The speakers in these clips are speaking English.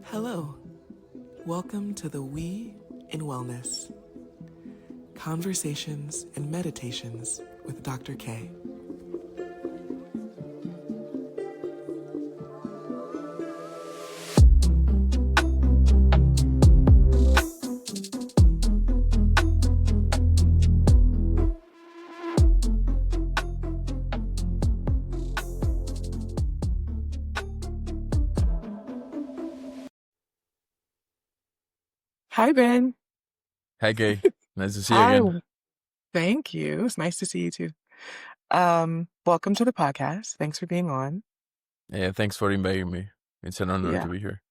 Hello. Welcome to the We in Wellness Conversations and Meditations with Dr. K. Hi, Ben. Hi, Kay. Nice to see you Hi. again. Thank you. It's nice to see you too. Welcome to the podcast. Thanks for being on. Yeah, thanks for inviting me. It's an honor Yeah, to be here.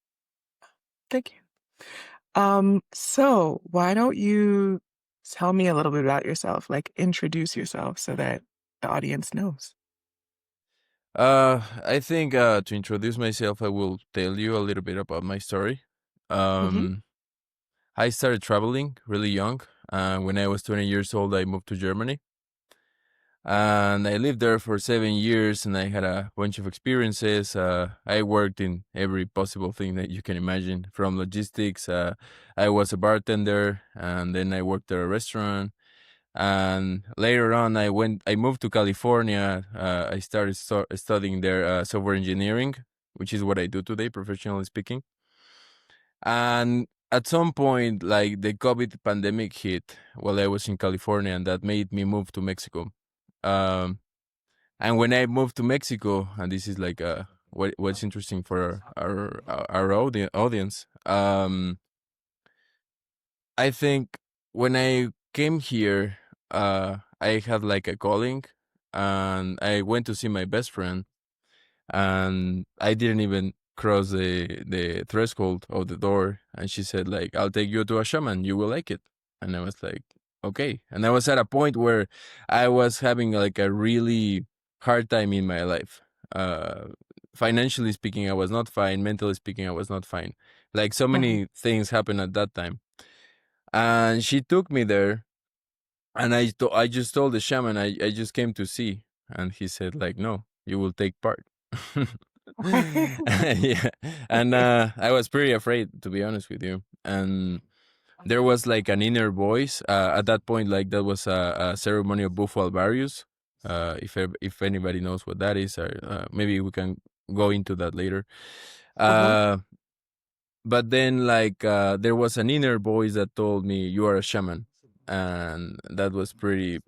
thank you. So why don't you tell me a little bit about yourself? Like introduce yourself so that the audience knows. I think to introduce myself, I will tell you a little bit about my story. Mm-hmm. Um, I started traveling really young. When I was 20 years old, I moved to Germany. And I lived there for 7 years, and I had a bunch of experiences. I worked in every possible thing that you can imagine, from logistics. I was a bartender, and then I worked at a restaurant. And later on, I moved to California. I started studying there software engineering, which is what I do today, professionally speaking. And at some point, like the COVID pandemic hit while I was in California, and that made me move to Mexico. Um, and when I moved to Mexico, and this is like what's interesting for our audience. I think when I came here, I had like a calling, and I went to see my best friend, and I didn't even cross the threshold of the door, and she said like, "I'll take you to a shaman. You will like it." And I was like, "Okay." And I was at a point where I was having like a really hard time in my life. Uh, Financially speaking, I was not fine. Mentally speaking, I was not fine. Like so Mm-hmm. many things happened at that time, and she took me there, and I just told the shaman I just came to see, and he said like, no, you will take part. Yeah. And I was pretty afraid, to be honest with you. And there was like an inner voice at that point, like that was a ceremony of Bufo Alvarius. If anybody knows what that is, or maybe we can go into that later. Uh-huh. uh but then like there was an inner voice that told me you are a shaman, and that was pretty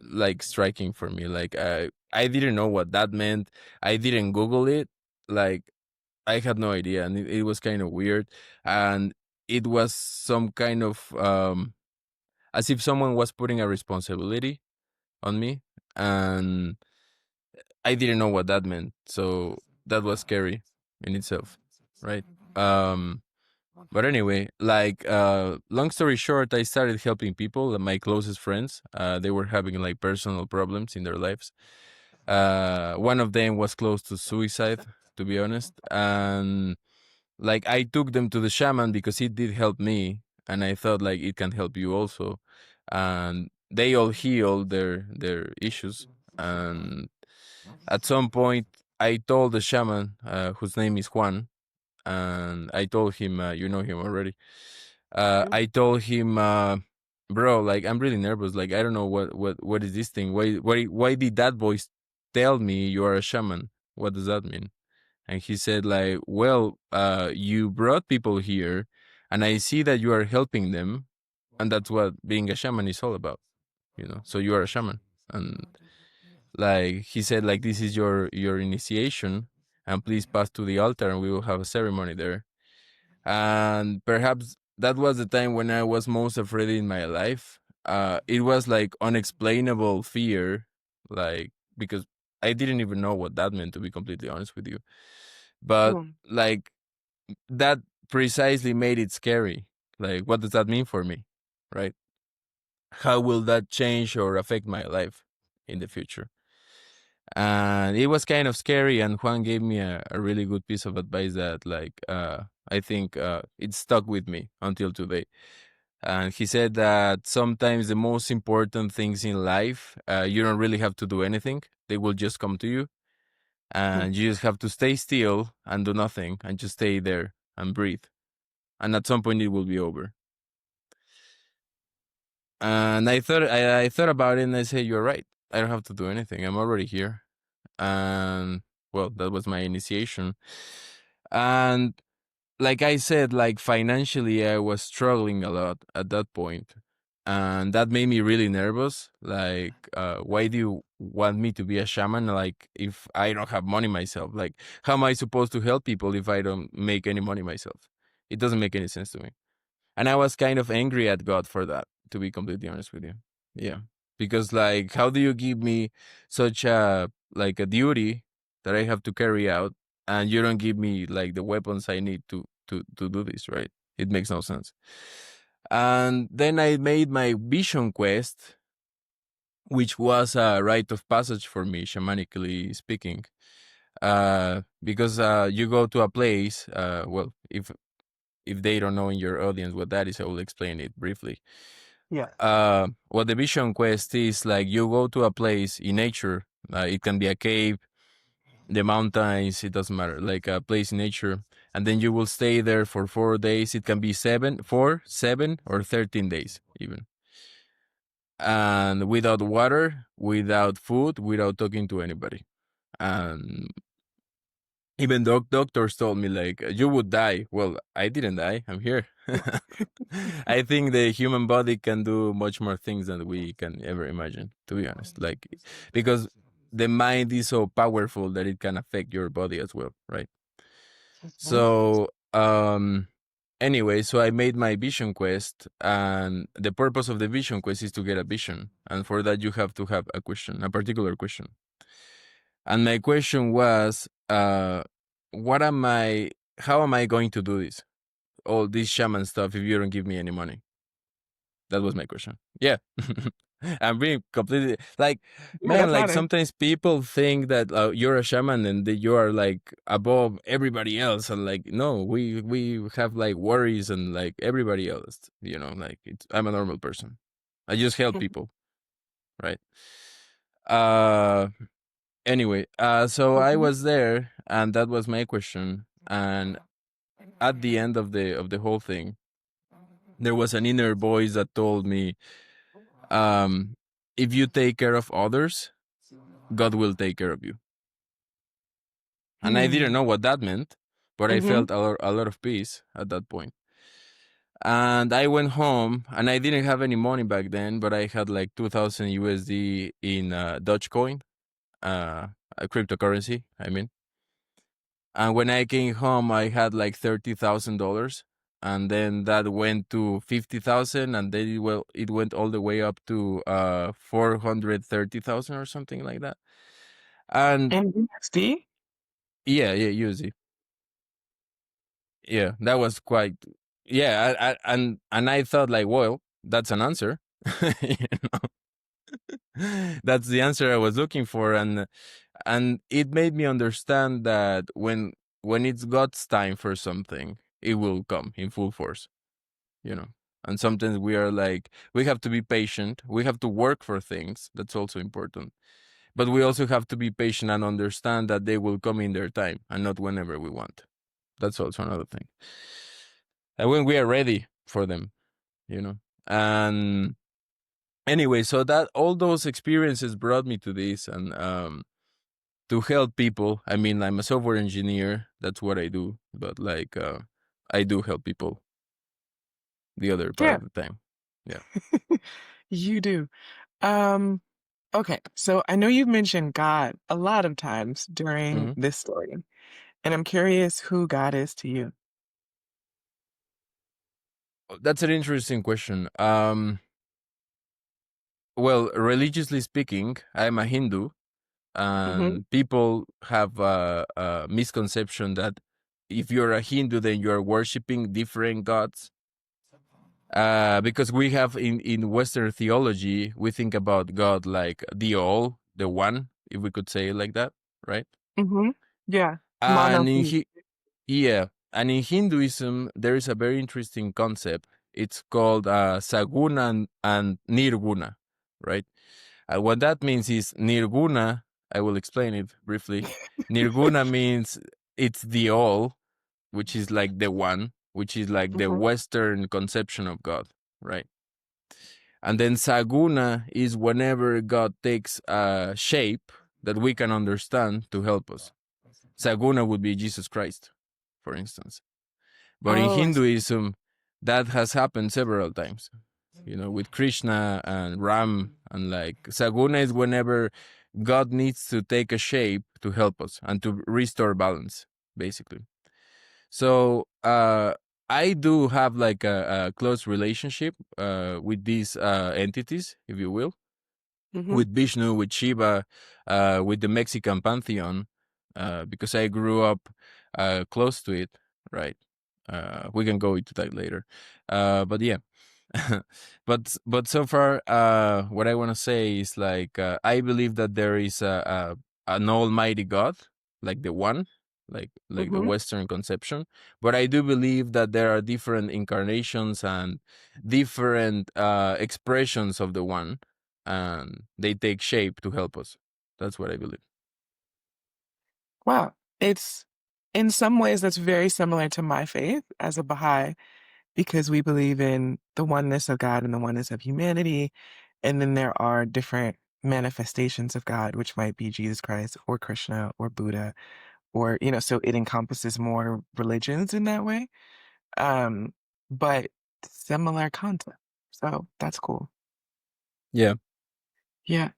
like striking for me. Like I didn't know what that meant. I didn't Google it. Like I had no idea, and it was kind of weird. And it was some kind of as if someone was putting a responsibility on me, and I didn't know what that meant. So that was scary in itself, right? um But anyway, like long story short, I started helping people, my closest friends. They were having like personal problems in their lives. One of them was close to suicide, to be honest. And like I took them to the shaman because it did help me, and I thought like it can help you also. And they all healed their issues. And at some point, I told the shaman, whose name is Juan, and I told him, you know him already. I told him, bro, like I'm really nervous. Like I don't know what is this thing. Why did that voice tell me you are a shaman? What does that mean? And he said like, well, you brought people here, and I see that you are helping them, and that's what being a shaman is all about. So you are a shaman, and like he said, like this is your initiation, and please pass to the altar, and we will have a ceremony there. And perhaps that was the time when I was most afraid in my life. It was like unexplainable fear, like because I didn't even know what that meant, to be completely honest with you. But Mm. like that precisely made it scary. Like, what does that mean for me, right? How will that change or affect my life in the future? And it was kind of scary. And Juan gave me a really good piece of advice that, like, I think it stuck with me until today. And he said that sometimes the most important things in life, you don't really have to do anything; they will just come to you. and you just have to stay still and do nothing and just stay there and breathe. And at some point it will be over. And I thought about it and I said, you're right. I don't have to do anything. I'm already here. And well, that was my initiation. And like I said, like financially, I was struggling a lot at that point, and that made me really nervous. Like, why do you want me to be a shaman? Like, if I don't have money myself, like, how am I supposed to help people if I don't make any money myself? It doesn't make any sense to me. And I was kind of angry at God for that, to be completely honest with you. Yeah, because like, how do you give me such a like a duty that I have to carry out, and you don't give me like the weapons I need to do this, right? It makes no sense. And then I made my vision quest, which was a rite of passage for me, shamanically speaking. Because you go to a place. Well, if they don't know in your audience what that is, I will explain it briefly. Yeah. What the vision quest is, like, you go to a place in nature. It can be a cave, the mountains, it doesn't matter, like a place in nature, and then you will stay there for 4 days. It can be 4, 7, or 13 days even, and without water, without food, without talking to anybody. And even doctors told me, like, you would die. Well, I didn't die, I'm here. I think the human body can do much more things than we can ever imagine, to be honest, like, because the mind is so powerful that it can affect your body as well, right? Mhm. So anyway, so I made my vision quest, and the purpose of the vision quest is to get a vision, and for that you have to have a question, a particular question. And my question was, what am I how am I going to do this, all this shaman stuff, if you don't give me any money? That was my question. Yeah. I'm being completely like, Yeah, man, that's like honest. sometimes people think that you're a shaman and that you are like above everybody else. And like, no, we have like worries and like everybody else, like I'm a normal person. I just help people, right? Uh, anyway, so I Mhm. was there and that was my question. And at the end of the whole thing, there was an inner voice that told me, um, if you take care of others, God will take care of you. And I didn't Hmm. know what that meant, but I Mhm. felt a lot of peace at that point. And I went home, and I didn't have any money back then, but I had like 2,000 USD in Dogecoin, a cryptocurrency, I mean. And when I came home, I had like $30,000, and then that went to 50,000, and then it went all the way up to 430,000 or something like that. And And USD? yeah, yeah, USD. Yeah, that was quite. Yeah, and I thought like, well, that's an answer. You that's the answer I was looking for, and it made me understand that when it's God's time for something, it will come in full force. You know, and sometimes we have to be patient. We have to work for things. That's also important. But we also have to be patient and understand that they will come in their time and not whenever we want. That's also another thing. And when we are ready for them, you know. And anyway, so that all those experiences brought me to this, and to help people. I mean, I'm a software engineer. That's what I do. But like, I do help people the other part Yeah, of the time. Yeah. you do. Um, okay, so I know you've mentioned God a lot of times during Hmm. this story, and I'm curious who God is to you. That's an interesting question. Well, religiously speaking, I'm a Hindu, Mhm. and people have a misconception that if you're a Hindu, then you're worshiping different gods. Because we have in Western theology, we think about God like the all, the one, if we could say it like that, right? Mhm. Yeah, And monotheistic. yeah, and in Hinduism, there is a very interesting concept. It's called Saguna and Nirguna, right? What that means is Nirguna. I will explain it briefly. Nirguna means it's the all, which is like the one, which is like the Mhm. Western conception of God, right? And then Saguna is whenever God takes a shape that we can understand to help us. Saguna would be Jesus Christ, for instance. But in Oh, I see. Hinduism, that has happened several times, with Krishna and Ram. And like Saguna is whenever God needs to take a shape to help us and to restore balance, basically. So I do have like a close relationship with these entities, if you will, Mhm. with Vishnu, with Shiva, with the Mexican pantheon, because I grew up close to it, right? We can go into that later, but yeah. but so far, what I want to say is like I believe that there is an Almighty God, like the one, like the Mhm. Western conception. But I do believe that there are different incarnations and different expressions of the one, and they take shape to help us. That's what I believe. Wow. It's in some ways that's very similar to my faith as a Baha'i because we believe in the oneness of God and the oneness of humanity. And then there are different manifestations of God, which might be Jesus Christ or Krishna or Buddha, or, so it encompasses more religions in that way. Um, but similar concept. So that's cool. Yeah. Yeah.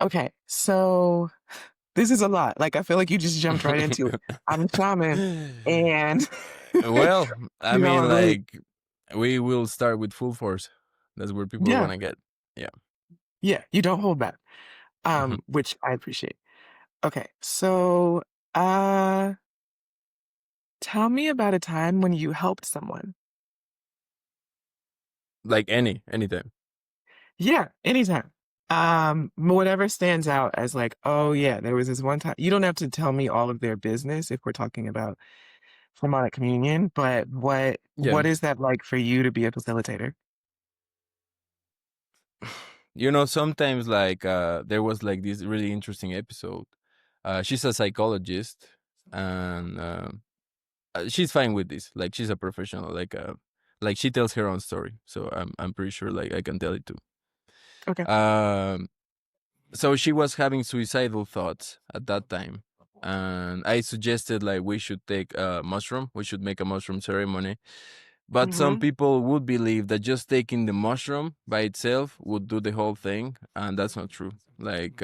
Okay. So this is a lot. Like, I feel like you just jumped right into it. I'm a shaman and, Well, I mean, really, like, we will start with full force. That's where people want yeah, to get. Yeah. yeah, you don't hold back, which I appreciate. Okay. So, uh, tell me about a time when you helped someone. Like anytime. Yeah, anytime. Whatever stands out as like, oh yeah, there was this one time. You don't have to tell me all of their business if we're talking about Harmonic Communion, but what Yeah. what is that like for you to be a facilitator? Sometimes like there was like this really interesting episode. She's a psychologist, and she's fine with this. Like she's a professional. Like she tells her own story. So I'm pretty sure like I can tell it too. Okay. Um, so she was having suicidal thoughts at that time, and I suggested like we should take a mushroom. We should make a mushroom ceremony. But some Mm-hmm. people would believe that just taking the mushroom by itself would do the whole thing, and that's not true. Like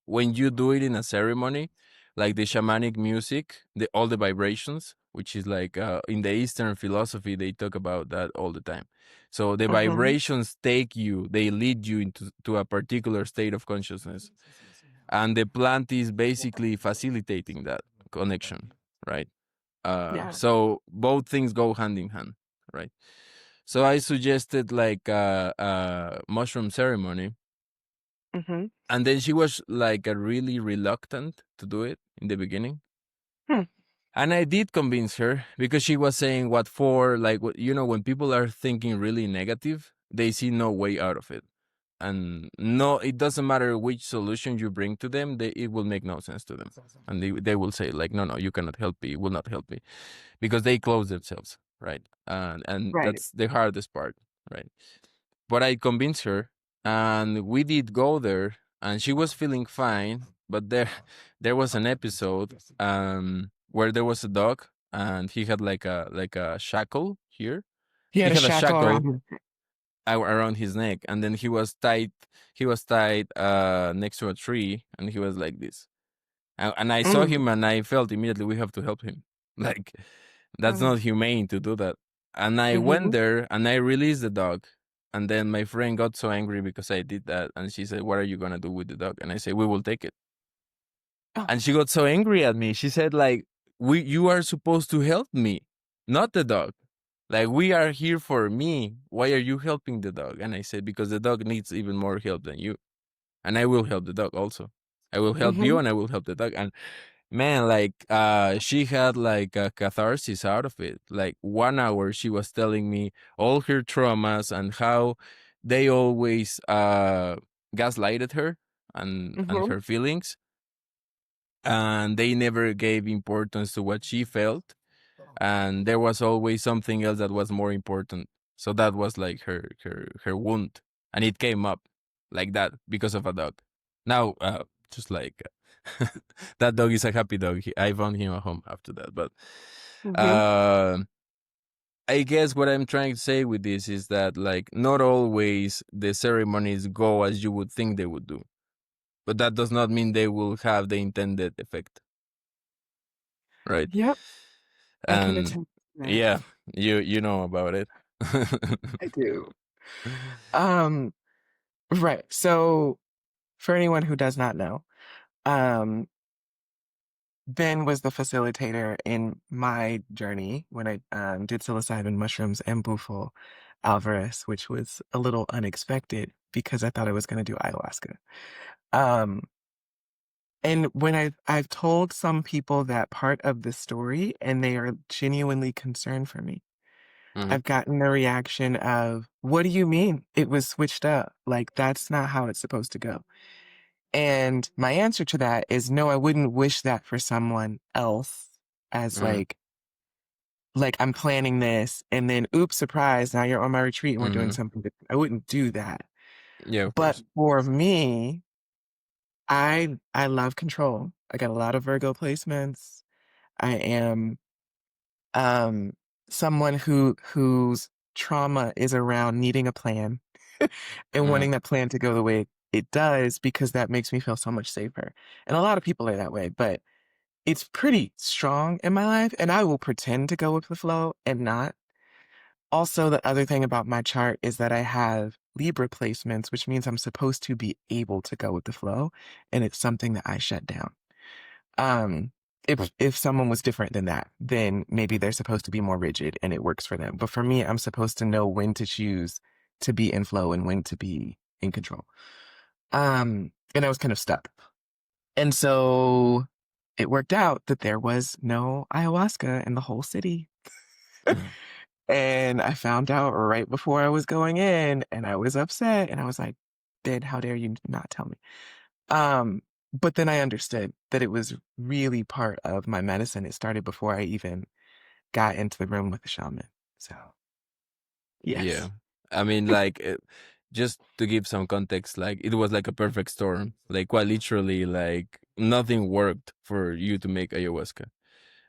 when you do it in a ceremony, like the shamanic music, all the vibrations, which is like in the Eastern philosophy, they talk about that all the time. So the Mm-hmm. vibrations they lead you into to a particular state of consciousness, and the plant is basically facilitating that connection, right? Yeah. So both things go hand in hand, right? So I suggested like a mushroom ceremony, Mm-hmm. and then she was like a really reluctant to do it in the beginning. Hmm. And I did convince her because she was saying what for, like when people are thinking really negative, they see no way out of it. And no, it doesn't matter which solution you bring to them, it will make no sense to them. And they will say like, no, you cannot help me, it will not help me, because they close themselves, right? And Right. that's the hardest part, right? But I convinced her, and we did go there, and she was feeling fine. But there was an episode where there was a dog, and he had like a shackle here. He He had a had a shackle around shackle him. around his neck, and then he was tied. He was tied next to a tree, and he was like this. And I saw Mm. him, and I felt immediately we have to help him. Like that's Mm. not humane to do that. And I went Mm-hmm. there and I released the dog. And then my friend got so angry because I did that, and she said, "What are you gonna do with the dog?" And I said, "We will take it." Oh. And she got so angry at me. She said, "Like you are supposed to help me, not the dog. Like we are here for me. Why are you helping the dog?" And I said, "Because the dog needs even more help than you, and I will help the dog also. I will help Mm-hmm. you, and I will help the dog." And man, like she had like a catharsis out of it. Like 1 hour she was telling me all her traumas and how they always gaslighted her and Mm-hmm. her feelings. and they never gave importance to what she felt, and there was always something else that was more important. So that was like her wound, and it came up like that because of a dog. Now, just like that dog is a happy dog. I found him a home after that. But Hmm. uh, I guess what I'm trying to say with this is that like not always the ceremonies go as you would think they would do, but that does not mean they will have the intended effect, right? Yep, I can And attest to that. yeah, you know about it. I do. Um, right. So for anyone who does not know, um, Ben was the facilitator in my journey when I did psilocybin mushrooms and Bufo Alvarez, which was a little unexpected because I thought I was going to do ayahuasca. Um, and when I've told some people that part of the story, and they are genuinely concerned for me. Mhm, I've gotten the reaction of, "What do you mean it was switched up? Like that's not how it's supposed to go." And my answer to that is no, I wouldn't wish that for someone else as mhm, like I'm planning this and then oops, surprise, now you're on my retreat and we're doing mhm. something different. I wouldn't do that. Yeah, of But course. for me, I love control. I got a lot of Virgo placements. I am um someone whose trauma is around needing a plan and Mhm, wanting that plan to go the way it does because that makes me feel so much safer. And a lot of people are that way, but it's pretty strong in my life and I will pretend to go with the flow and not. Also, the other thing about my chart is that I have Libra placements, which means I'm supposed to be able to go with the flow, and it's something that I shut down. Um, if someone was different than that, then maybe they're supposed to be more rigid and it works for them. But for me, I'm supposed to know when to choose to be in flow and when to be in control. And I was kind of stuck. And so it worked out that there was no ayahuasca in the whole city. And I found out right before I was going in and I was upset and I was like, "Then how dare you not tell me?" Um, but then I understood that it was really part of my medicine. It started before I even got into the room with the shaman. So, yeah. yes. I mean, like, just to give some context, like, it was like a perfect storm. Like, quite literally, like, nothing worked for you to make ayahuasca.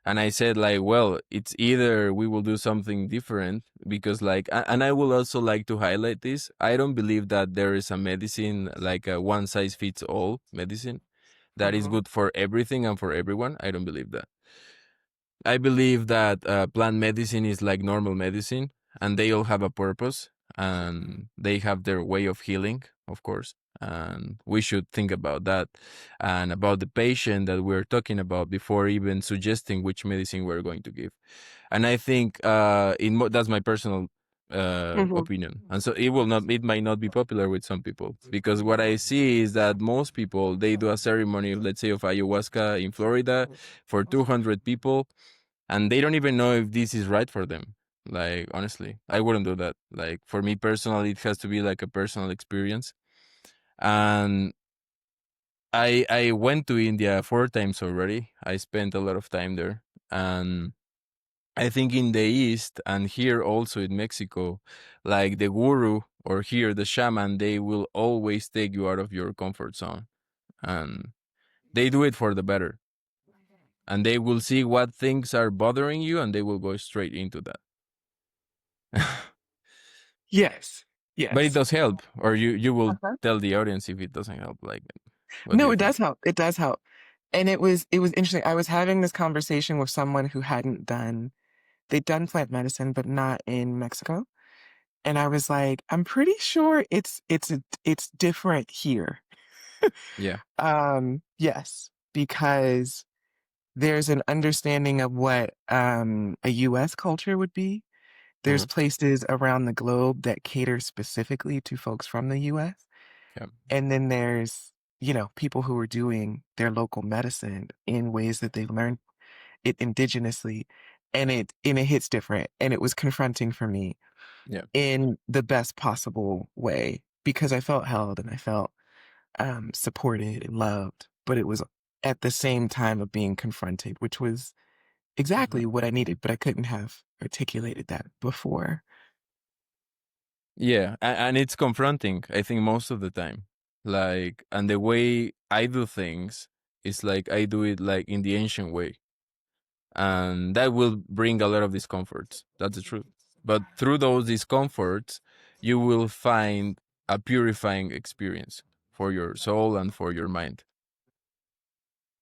And I said, like, well, it's either we will do something different because, like, and I will also like to highlight this. I don't believe that there is a medicine, like a one size fits all medicine that is Mhm. good for everything and for everyone. I don't believe that. I believe that plant medicine is like normal medicine, and they all have a purpose, and they have their way of healing, of course. And we should think about that and about the patient that we're talking about before even suggesting which medicine we're going to give. And I think that's my personal Mhm. opinion. And so it might not be popular with some people because what I see is that most people they do a ceremony, let's say, of ayahuasca in Florida for 200 people, and they don't even know if this is right for them. Like, honestly, I wouldn't do that. Like, for me personally, it has to be like a personal experience. And I went to India 4 times already. I spent a lot of time there. And I think in the East and here also in Mexico, like the guru or here the shaman, they will always take you out of your comfort zone. And they do it for the better. And they will see what things are bothering you and they will go straight into that. Yes. But it Yes. does help, or you will Uh-huh. tell the audience if it doesn't help. Like, what do No, you it think? does help. It does help. And it was interesting. I was having this conversation with someone who they'd done plant medicine, but not in Mexico. And I was like, I'm pretty sure it's different here. Yeah. Yes, because there's an understanding of what a US culture would be. There's Mhm. places around the globe that cater specifically to folks from the US. Yeah. And then there's, people who are doing their local medicine in ways that they've learned it indigenously. And it hits different. And it was confronting for me Yeah. in the best possible way because I felt held and I felt supported and loved, but it was at the same time of being confronted, which was Mhm. exactly what I needed, but I couldn't have articulated that before. Yeah, and it's confronting, I think, most of the time. Like, and the way I do things is like I do it like in the ancient way, and that will bring a lot of discomforts. That's the truth. But through those discomforts, you will find a purifying experience for your soul and for your mind.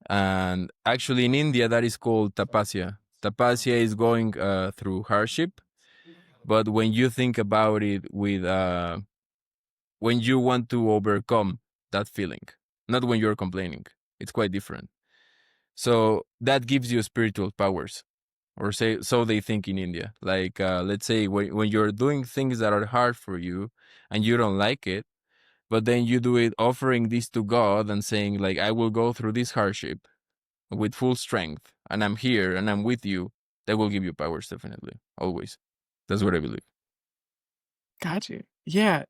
And actually, in India, that is called tapasya. Tapasya is going through hardship, but when you think about it with when you want to overcome that feeling, not when you're complaining, it's quite different. So that gives you spiritual powers, or say so they think in India. Like let's say when you're doing things that are hard for you and you don't like it, but then you do it offering this to God and saying like I will go through this hardship with full strength and I'm here and I'm with you, that will give you powers definitely. Always. That's what I believe. Got you. Yeah,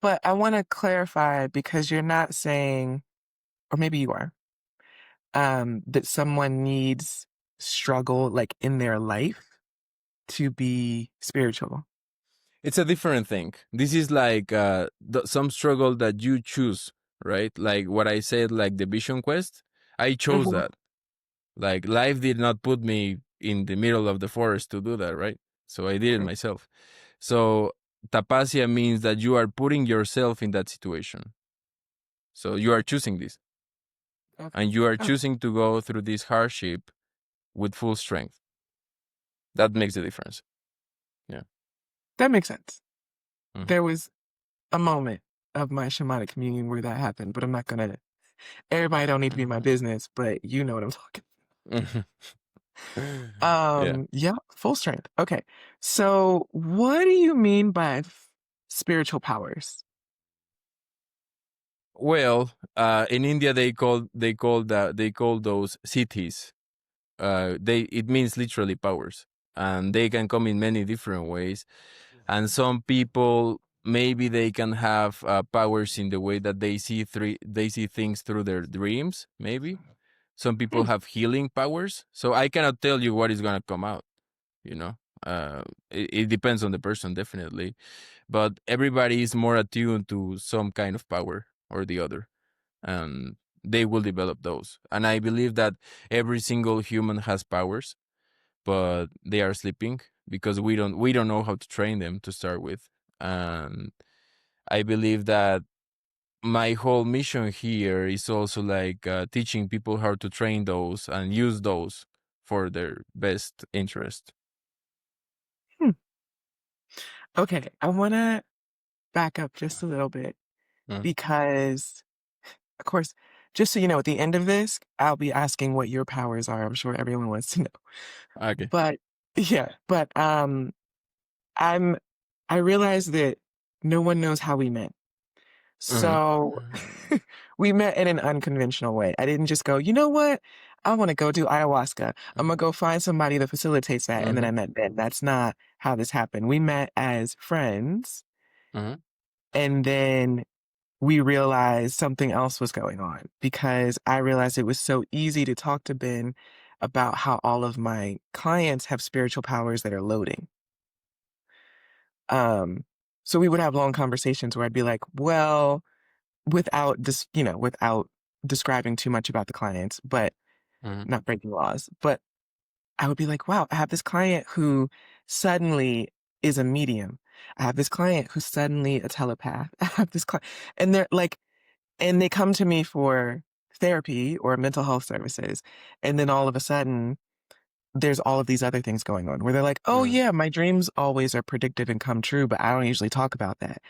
but I want to clarify because you're not saying, or maybe you are, that someone needs struggle like in their life to be spiritual. It's a different thing. This is like some struggle that you choose, right? Like what I said, like the vision quest. I chose Mhm. that. Like life did not put me in the middle of the forest to do that, right? So I did it Right. myself. So tapasya means that you are putting yourself in that situation. So you are choosing this, Okay. and you are Okay. choosing to go through this hardship with full strength. That makes the difference. Yeah. That makes sense. Mhm. There was a moment of my shamanic communion where that happened, but I'm not gonna. Everybody don't need to be my business, but you know what I'm talking. Mhm. Yeah. Yeah, full strength. Okay. So, what do you mean by spiritual powers? Well, in India they call those cities. They it means literally powers, and they can come in many different ways. And some people maybe they can have powers in the way that they see things through their dreams. Maybe some people Hmm, have healing powers. So I cannot tell you what is gonna come out. You know, it depends on the person definitely, but everybody is more attuned to some kind of power or the other, and they will develop those. And I believe that every single human has powers, but they are sleeping because we don't know how to train them to start with. And I believe that my whole mission here is also like teaching people how to train those and use those for their best interest. hmm. Okay, I want to back up just a little bit Mm, because, of course, just so you know, at the end of this, I'll be asking what your powers are. I'm sure everyone wants to know. okay. But yeah, but I'm I realize that no one knows how we met. Mhm, So we met in an unconventional way. I didn't just go, you know what? I want to go do ayahuasca. I'm gonna go find somebody that facilitates that. And then mhm, I met Ben. That's not how this happened. We met as friends, mhm, and then we realized something else was going on because I realized it was so easy to talk to Ben about how all of my clients have spiritual powers that are loading. Um, so we would have long conversations where I'd be like, well, without this, without describing too much about the clients, but mhm, not breaking laws. But I would be like, wow, I have this client who suddenly is a medium. I have this client who's suddenly a telepath. I have this client, and they're like, and they come to me for therapy or mental health services. And then all of a sudden, there's all of these other things going on where they're like, oh, mhm, yeah, my dreams always are predicted and come true, but I don't usually talk about that.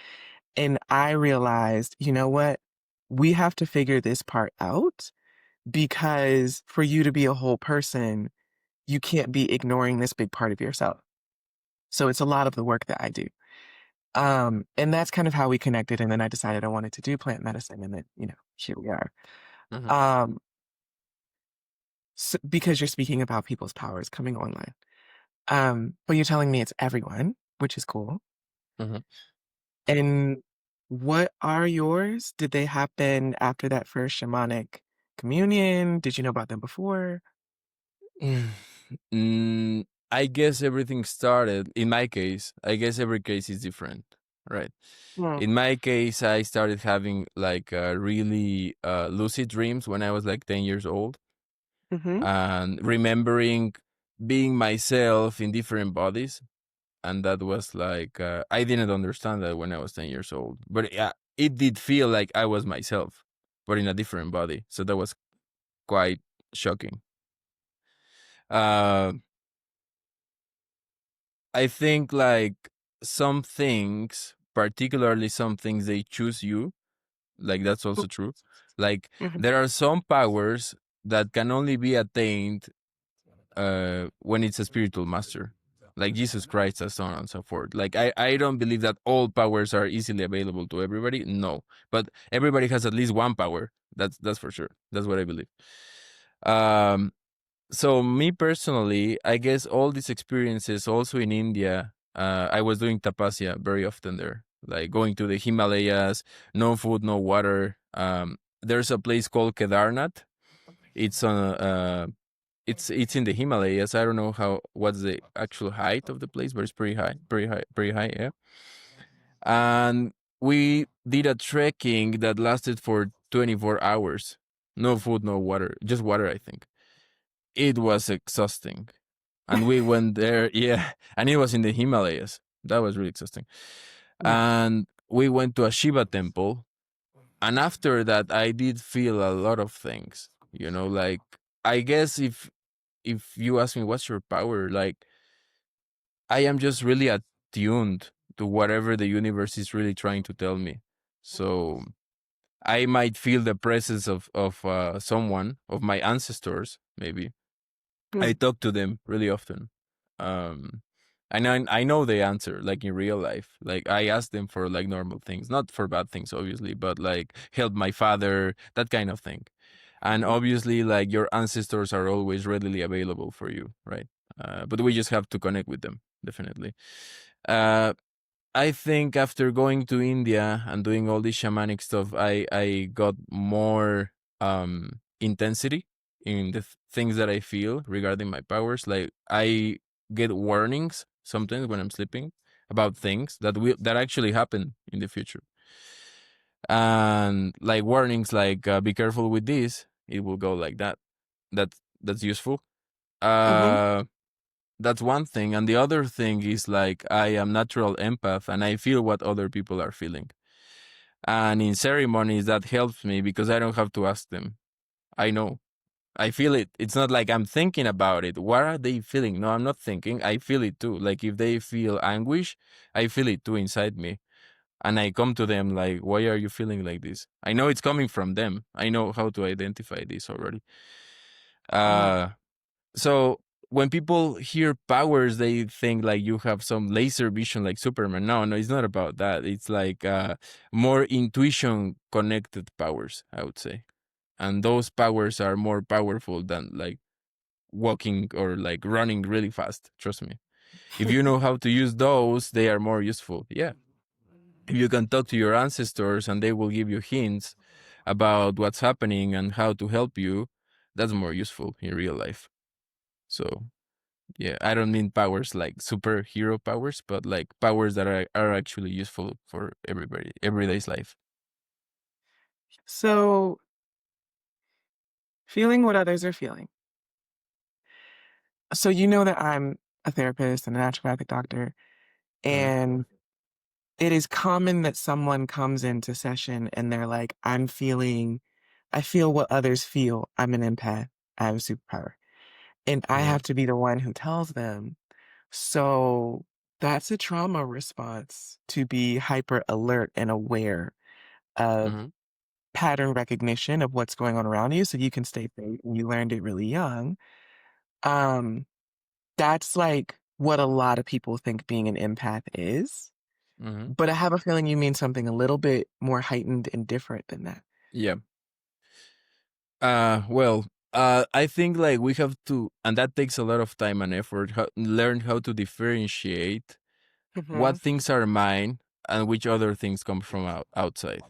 And I realized, you know what? We have to figure this part out because for you to be a whole person, you can't be ignoring this big part of yourself. So it's a lot of the work that I do. And that's kind of how we connected. And then I decided I wanted to do plant medicine. And then, here we are. mhm, Um, because you're speaking about people's powers coming online. But you're telling me it's everyone, which is cool. mhm. And what are yours? Did they happen after that first shamanic communion? Did you know about them before? Mm, I guess everything started, in my case, I guess every case is different, right? Mm. In my case, I started having like really lucid dreams when I was like 10 years old Mhm. and remembering being myself in different bodies. And that was like, I didn't understand that when I was 10 years old, but yeah, it did feel like I was myself, but in a different body. So that was quite shocking. Uh, I think like some things, particularly some things, they choose you. Like that's also true. Like Mhm. there are some powers that can only be attained when it's a spiritual master, like Jesus Christ, and so on and so forth. Like I don't believe that all powers are easily available to everybody. No, but everybody has at least one power. That's for sure. That's what I believe. Um, so me personally, I guess all these experiences also in India, I was doing tapasya very often there, like going to the Himalayas, no food, no water. There's a place called Kedarnath. It's on it's in the Himalayas. I don't know what's the actual height of the place, but it's pretty high, pretty high, pretty high, yeah. And we did a trekking that lasted for 24 hours. No food, no water, just water, I think. It was exhausting. And we went there, yeah, and it was in the Himalayas. That was really exhausting. Yeah. And we went to a Shiva temple. And after that, I did feel a lot of things, like I guess if you ask me what's your power, like I am just really attuned to whatever the universe is really trying to tell me. So I might feel the presence of someone of my ancestors, maybe. I Mm. talk to them really often. Um, and I know the answer, like in real life. Like I ask them for like normal things, not for bad things, obviously, but like help my father, that kind of thing. And obviously, like your ancestors are always readily available for you, right? But we just have to connect with them, definitely. Uh, I think after going to India and doing all this shamanic stuff, I got more intensity in the things that I feel regarding my powers. Like I get warnings sometimes when I'm sleeping about things that actually happen in the future, and like warnings like be careful with this. It will go like that. That's useful. Mhm. Uh, that's one thing, and the other thing is like I am natural empath and I feel what other people are feeling, and in ceremonies that helps me because I don't have to ask them. I know, I feel it. It's not like I'm thinking about it. What are they feeling? No, I'm not thinking. I feel it too. Like if they feel anguish, I feel it too inside me, and I come to them like, why are you feeling like this? I know it's coming from them. I know how to identify this already. Mm. uh So when people hear powers, they think like you have some laser vision like Superman. No, no, it's not about that. It's like more intuition connected powers, I would say. And those powers are more powerful than like walking or like running really fast. Trust me. If you know how to use those, they are more useful. Yeah. If you can talk to your ancestors and they will give you hints about what's happening and how to help you, that's more useful in real life. So yeah, I don't mean powers like superhero powers, but like powers that are actually useful for everybody, everyday's life. So, feeling what others are feeling. So you know that I'm a therapist and a naturopathic doctor, Mm-hmm. and it is common that someone comes into session and they're like, I feel what others feel. I'm an empath. I have a superpower. And I Mm-hmm. have to be the one who tells them. So that's a trauma response to be hyper alert and aware of Mm-hmm. pattern recognition of what's going on around you so you can stay safe. And you learned it really young. Um, that's like what a lot of people think being an empath is. Mm-hmm. But I have a feeling you mean something a little bit more heightened and different than that. Yeah. Well, I think like we have to, and that takes a lot of time and effort. Learn how to differentiate what Mhm. things are mine and which other things come from outside,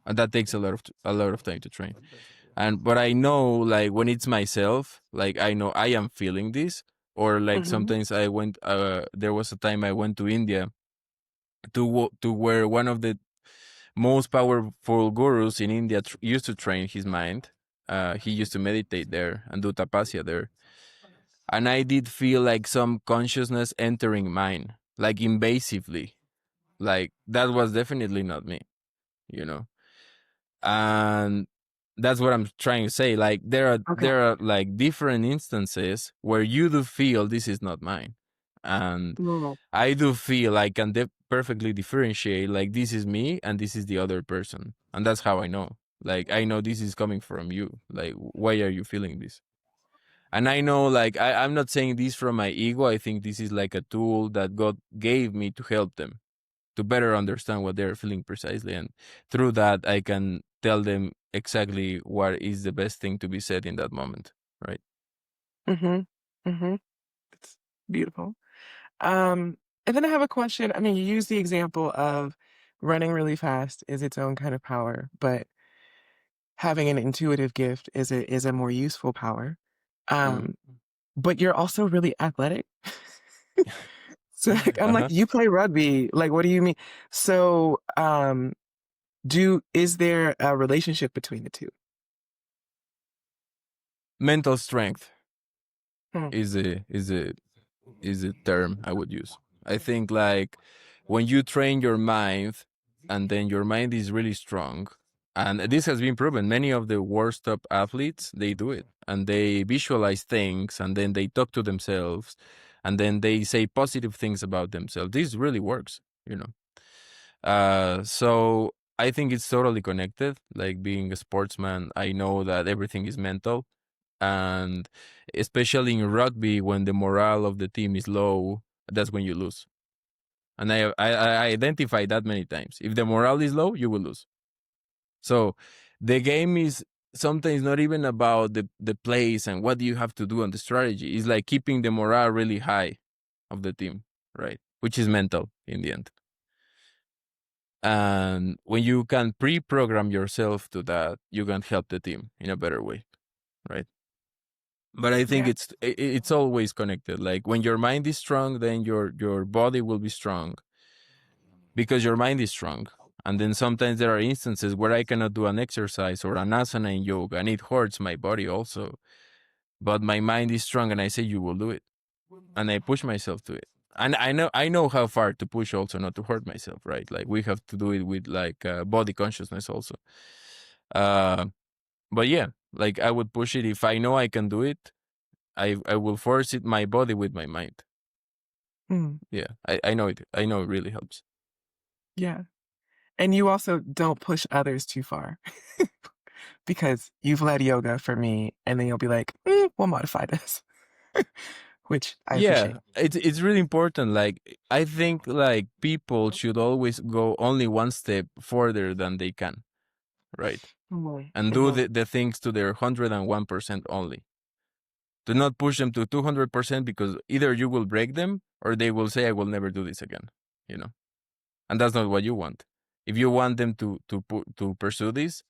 and that takes a lot of time to train. And but I know like when it's myself, like I know I am feeling this, or like Mhm. sometimes I went. There was a time I went to India to where one of the most powerful gurus in India used to train his mind. He used to meditate there and do tapasya there, and I did feel like some consciousness entering mine, like invasively. Like that was definitely not me, you know. And that's what I'm trying to say. Like Okay. there are like different instances where you do feel this is not mine, and Mm. I do feel I can perfectly differentiate like this is me and this is the other person, and that's how I know. Like I know this is coming from you. Like why are you feeling this? And I know like I'm not saying this from my ego. I think this is like a tool that God gave me to help them to better understand what they're feeling precisely. And through that, I can tell them exactly what is the best thing to be said in that moment. Right. Mhm. Mhm. It's beautiful. Um, and then I have a question. I mean, you use the example of running really fast is its own kind of power, but having an intuitive gift is a more useful power. Mm. Um, but you're also really athletic. So like, I'm like, Uh-huh. you play rugby. Like, what do you mean? So, is there a relationship between the two? Mental strength Hmm. is a term I would use. I think like when you train your mind and then your mind is really strong, and this has been proven. Many of the worst top athletes they do it, and they visualize things, and then they talk to themselves, and then they say positive things about themselves. This really works, you know. So I think it's totally connected. Like being a sportsman, I know that everything is mental, and especially in rugby, when the morale of the team is low, that's when you lose. And I identified that many times. If the morale is low, you will lose. So the game is sometimes not even about the plays and what do you have to do on the strategy. It's like keeping the morale really high of the team, right? Which is mental in the end. And when you can pre-program yourself to that, you can help the team in a better way, right? But I think Yeah. it's always connected. Like when your mind is strong, then your body will be strong because your mind is strong. And then sometimes there are instances where I cannot do an exercise or an asana in yoga, and it hurts my body also. But my mind is strong, and I say you will do it, and I push myself to it. And I know how far to push also, not to hurt myself, right? Like we have to do it with like body consciousness also. Uh, but yeah, like I would push it if I know I can do it. I will force it my body with my mind. Mm. Yeah, I know it. I know it really helps. Yeah. And you also don't push others too far because you've led yoga for me, and then you'll be like, we'll modify this, which I appreciate. Yeah, it's really important. Like I think like people should always go only one step further than they can, right? Mhm. And do Mhm. the things to their 101% only. Do not push them to 200% because either you will break them or they will say I will never do this again, you know. And that's not what you want. If you want them to pursue this,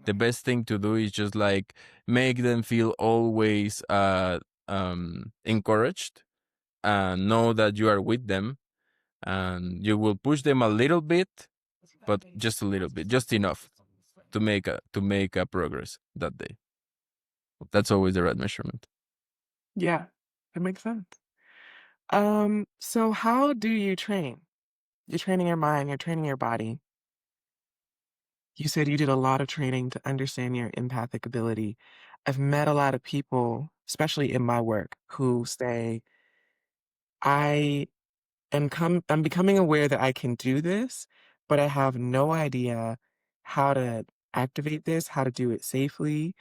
the best thing to do is just like make them feel always encouraged and know that you are with them, and you will push them a little bit, but just a little bit, just enough to make a progress that day. That's always the right measurement. Yeah, that makes sense. So how do you train? You're training your mind, you're training your body. You said you did a lot of training to understand your empathic ability. I've met a lot of people, especially in my work, who say, I I'm becoming aware that I can do this, but I have no idea how to activate this, how to do it safely.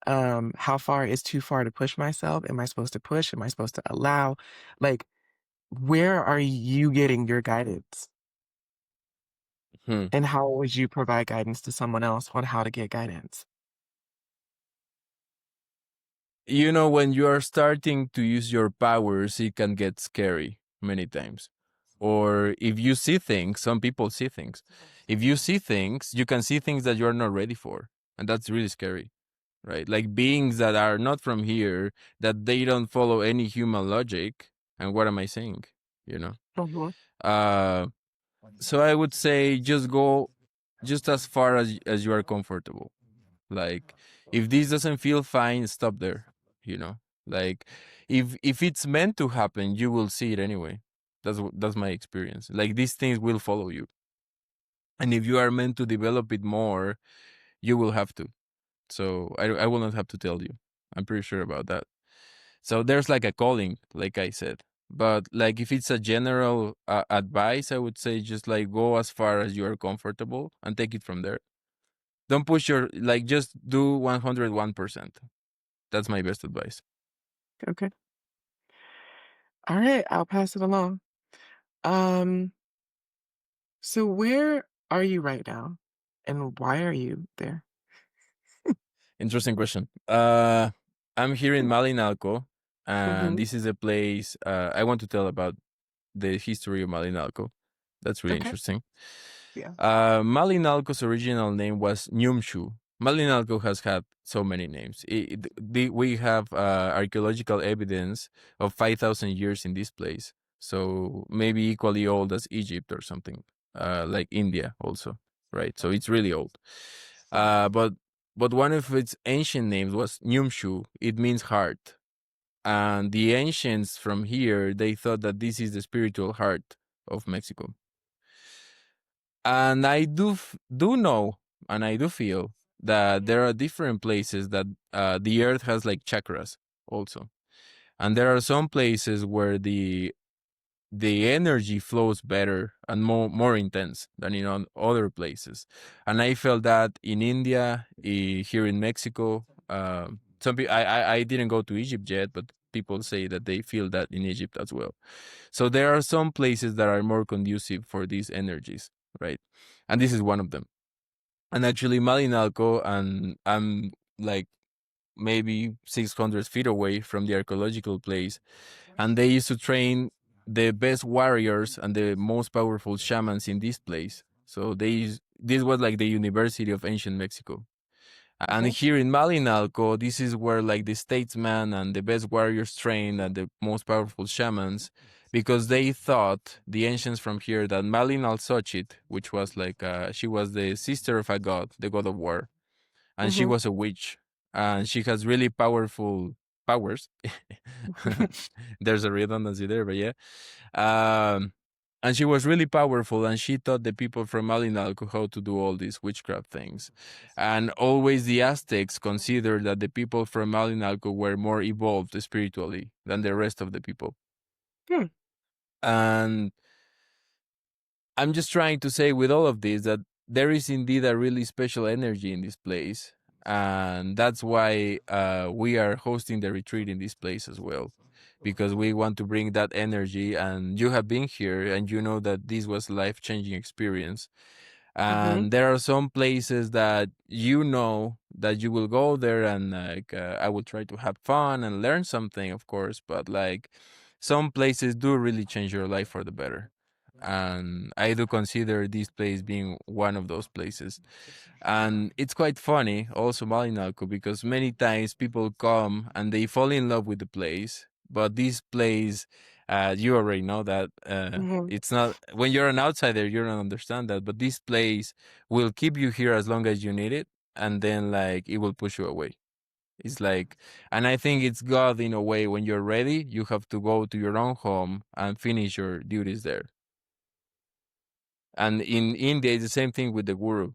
How far is too far to push myself? Am I supposed to push? Am I supposed to allow? Like, where are you getting your guidance? Hmm. And how would you provide guidance to someone else on how to get guidance? You know, when you are starting to use your powers, it can get scary many times. Or if you see things, some people see things. If you see things, you can see things that you are not ready for. And that's really scary. right? Like beings that are not from here, that they don't follow any human logic. And what am I saying? You know? Mhm. Uh, so I would say just go just as far as you are comfortable. Like if this doesn't feel fine, stop there. You know, like if it's meant to happen, you will see it anyway. That's my experience. Like these things will follow you, and if you are meant to develop it more, you will have to. So I will not have to tell you. I'm pretty sure about that. So there's like a calling, like I said. But like if it's a general advice, I would say just like go as far as you are comfortable and take it from there. Don't push your like just do 101%. That's my best advice. Okay. All right, I'll pass it along. Um, so where are you right now, and why are you there? Interesting question. I'm here in Malinalco, and Mhm. this is a place I want to tell about the history of Malinalco. That's really Okay. interesting. Yeah. Malinalco's original name was Nyumshu. Malinalco has had so many names. We have archaeological evidence of 5,000 years in this place. So maybe equally old as Egypt or something, like India also, right? So it's really old. Uh, but but one of its ancient names was Nyumshu. It means heart. And the ancients from here, they thought that this is the spiritual heart of Mexico. And I do know, and I do feel that there are different places that the earth has like chakras also, and there are some places where the energy flows better and more intense than in other places. And I felt that in India, here in Mexico. I didn't go to Egypt yet, but people say that they feel that in Egypt as well. So there are some places that are more conducive for these energies, right? And this is one of them. And actually, Malinalco, and I'm like maybe 600 feet away from the archaeological place, and they used to train the best warriors and the most powerful shamans in this place. So this was like the University of Ancient Mexico. And Okay. here in Malinalco, this is where like the statesmen and the best warriors trained and the most powerful shamans, because they thought the ancients from here that Malinal Xochitl, which was like she was the sister of a god, the god of war, and she Mhm. was a witch, and she has really powerful powers. There's a redundancy there, but yeah. Um, and she was really powerful, and she taught the people from Malinalco how to do all these witchcraft things. And always the Aztecs considered that the people from Malinalco were more evolved spiritually than the rest of the people. Hmm. And I'm just trying to say with all of this that there is indeed a really special energy in this place. And that's why we are hosting the retreat in this place as well, because we want to bring that energy. And you have been here and you know that this was a life changing experience. Mhm. And there are some places that you know that you will go there and like I will try to have fun and learn something, of course, but like some places do really change your life for the better. And I do consider this place being one of those places. And it's quite funny also Malinalco, because many times people come and they fall in love with the place, but this place, you already know that Mhm. it's not, when you're an outsider you don't understand that, but this place will keep you here as long as you need it, and then like it will push you away. It's like, and I think it's God in a way. When you're ready, you have to go to your own home and finish your duties there. And in India, it's the same thing with the guru.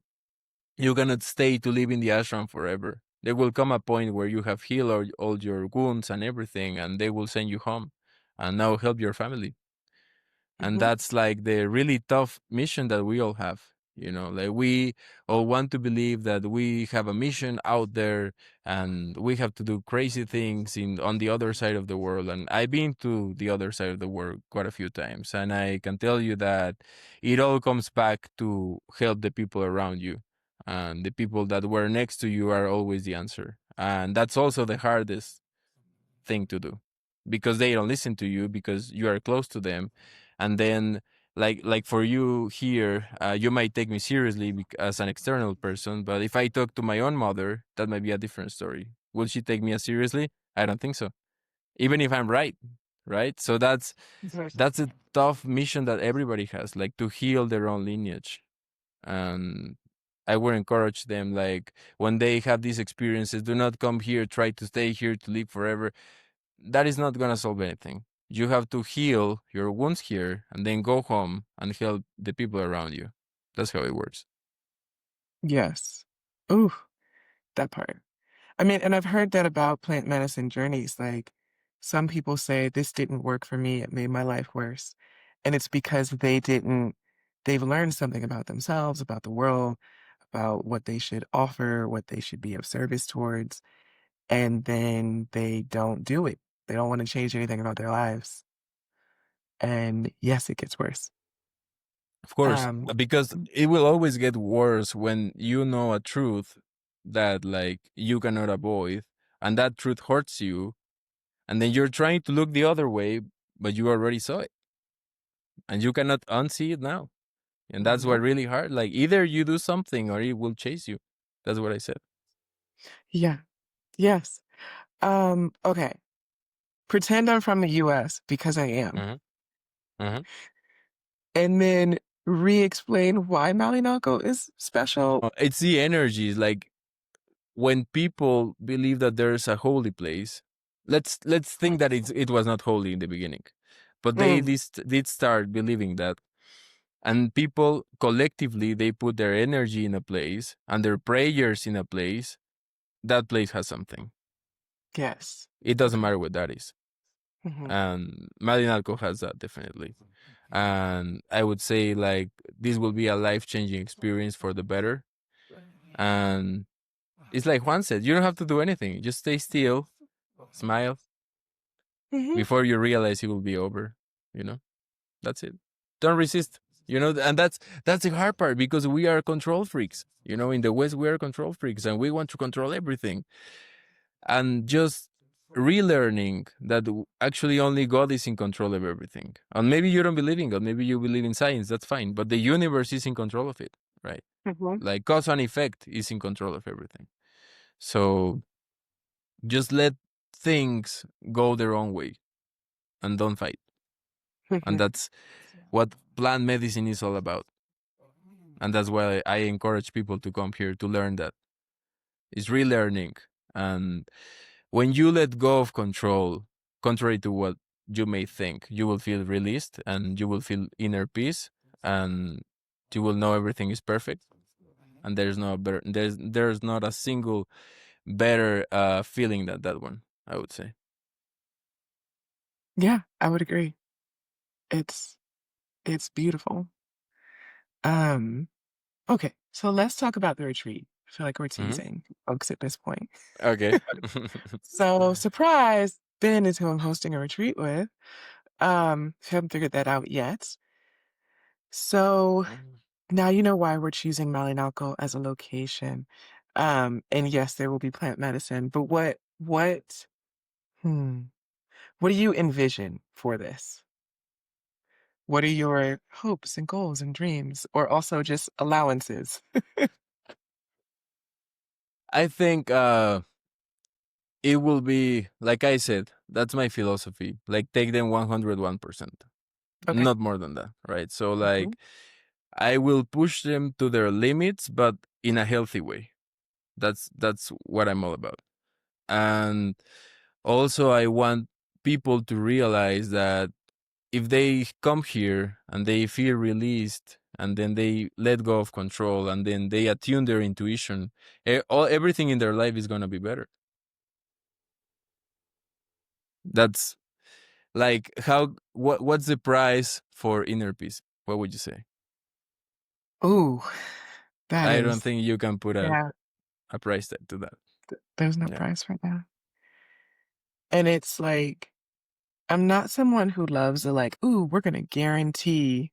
You cannot stay to live in the ashram forever. There will come a point where you have healed all your wounds and everything, and they will send you home and now help your family. And Mhm. that's like the really tough mission that we all have. You know, like we all want to believe that we have a mission out there and we have to do crazy things in on the other side of the world. And I've been to the other side of the world quite a few times, and I can tell you that it all comes back to help the people around you, and the people that were next to you are always the answer. And that's also the hardest thing to do, because they don't listen to you because you are close to them. And then Like for you here, you might take me seriously as an external person, but if I talk to my own mother, that might be a different story. Will she take me as seriously? I don't think so. Even if I'm right, right? So that's a tough mission that everybody has, like to heal their own lineage. And I would encourage them, like when they have these experiences, do not come here, try to stay here to live forever. That is not gonna solve anything. You have to heal your wounds here and then go home and help the people around you. That's how it works. Yes. Ooh, that part. I mean, and I've heard that about plant medicine journeys. Like, some people say this didn't work for me, it made my life worse. And it's because they've learned something about themselves, about the world, about what they should offer, what they should be of service towards, and then they don't do it. They don't want to change anything about their lives. And yes, it gets worse. Of course, Um, because it will always get worse when you know a truth that like you cannot avoid and that truth hurts you and then you're trying to look the other way but you already saw it and you cannot unsee it now. And that's what mhm. really hard. Like either you do something or it will chase you. That's what I said. Yeah, yes. Okay. Pretend I'm from the US because I am. Hmm. Hmm. And then re-explain why Malinalco is special. It's the energies. Like when people believe that there's a holy place, let's think that it was not holy in the beginning, but they Mm, did start believing that, and people collectively they put their energy in a place and their prayers in a place. That place has something. yes. It doesn't Okay. matter what that is, Hmm. and Malinalco has that definitely. And I would say like this will be a life changing experience for the better. And it's like Juan said, you don't have to do anything. Just stay still, smile Hmm. before you realize it will be over. You know, that's it. Don't resist. You know, and that's the hard part because we are control freaks. You know, in the West we are control freaks and we want to control everything. And just relearning that actually only God is in control of everything. And maybe you don't believe in God, maybe you believe in science, that's fine. But the universe is in control of it, right? Hmm. Like cause and effect is in control of everything. So just let things go their own way and don't fight. And Hmm. that's what plant medicine is all about. And that's why I encourage people to come here to learn that. It's relearning. And when you let go of control, contrary to what you may think, you will feel released and you will feel inner peace and you will know everything is perfect. And there's not a single better feeling than that one, I would say. Yeah, I would agree. It's it's beautiful. Um, okay, so let's talk about the retreat. I feel like we're Hmm. teasing folks at this point. Okay. So surprise, Ben is who I'm hosting a retreat with. If you haven't figured that out yet. So now you know why we're choosing Malinalco as a location. And yes, there will be plant medicine, but hmm, what do you envision for this? What are your hopes and goals and dreams, or also just allowances? I think it will be like I said, that's my philosophy. Like take them 101%. Okay. Not more than that, right? So Hmm. like I will push them to their limits, but in a healthy way. That's what I'm all about. And also I want people to realize that if they come here and they feel released and then they let go of control and then they attune their intuition, everything in their life is going to be better. That's like what's the price for inner peace? What would you say? Ooh, that I don't is, think you can put yeah, a price tag to that. there's no Yeah. price right now. And it's like, I'm not someone who loves the like, ooh, we're gonna guarantee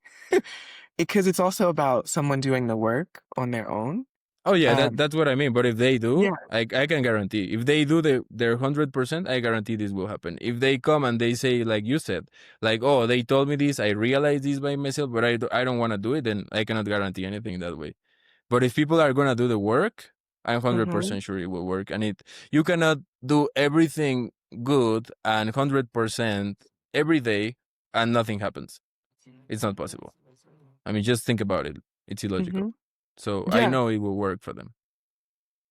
because it's also about someone doing the work on their own. Oh yeah, Um, that's what I mean. But if they do, yeah. I can guarantee. If they do their 100%, I guarantee this will happen. If they come and they say like you said, like oh they told me this, I realized this by myself, but I don't want to do it, then I cannot guarantee anything that way. But if people are gonna do the work, I'm hundred Hmm. percent sure it will work. And it you cannot do everything good and 100% every day and nothing happens. It's not possible. I mean, just think about it. It's illogical. Hmm. So I Yeah. know it will work for them.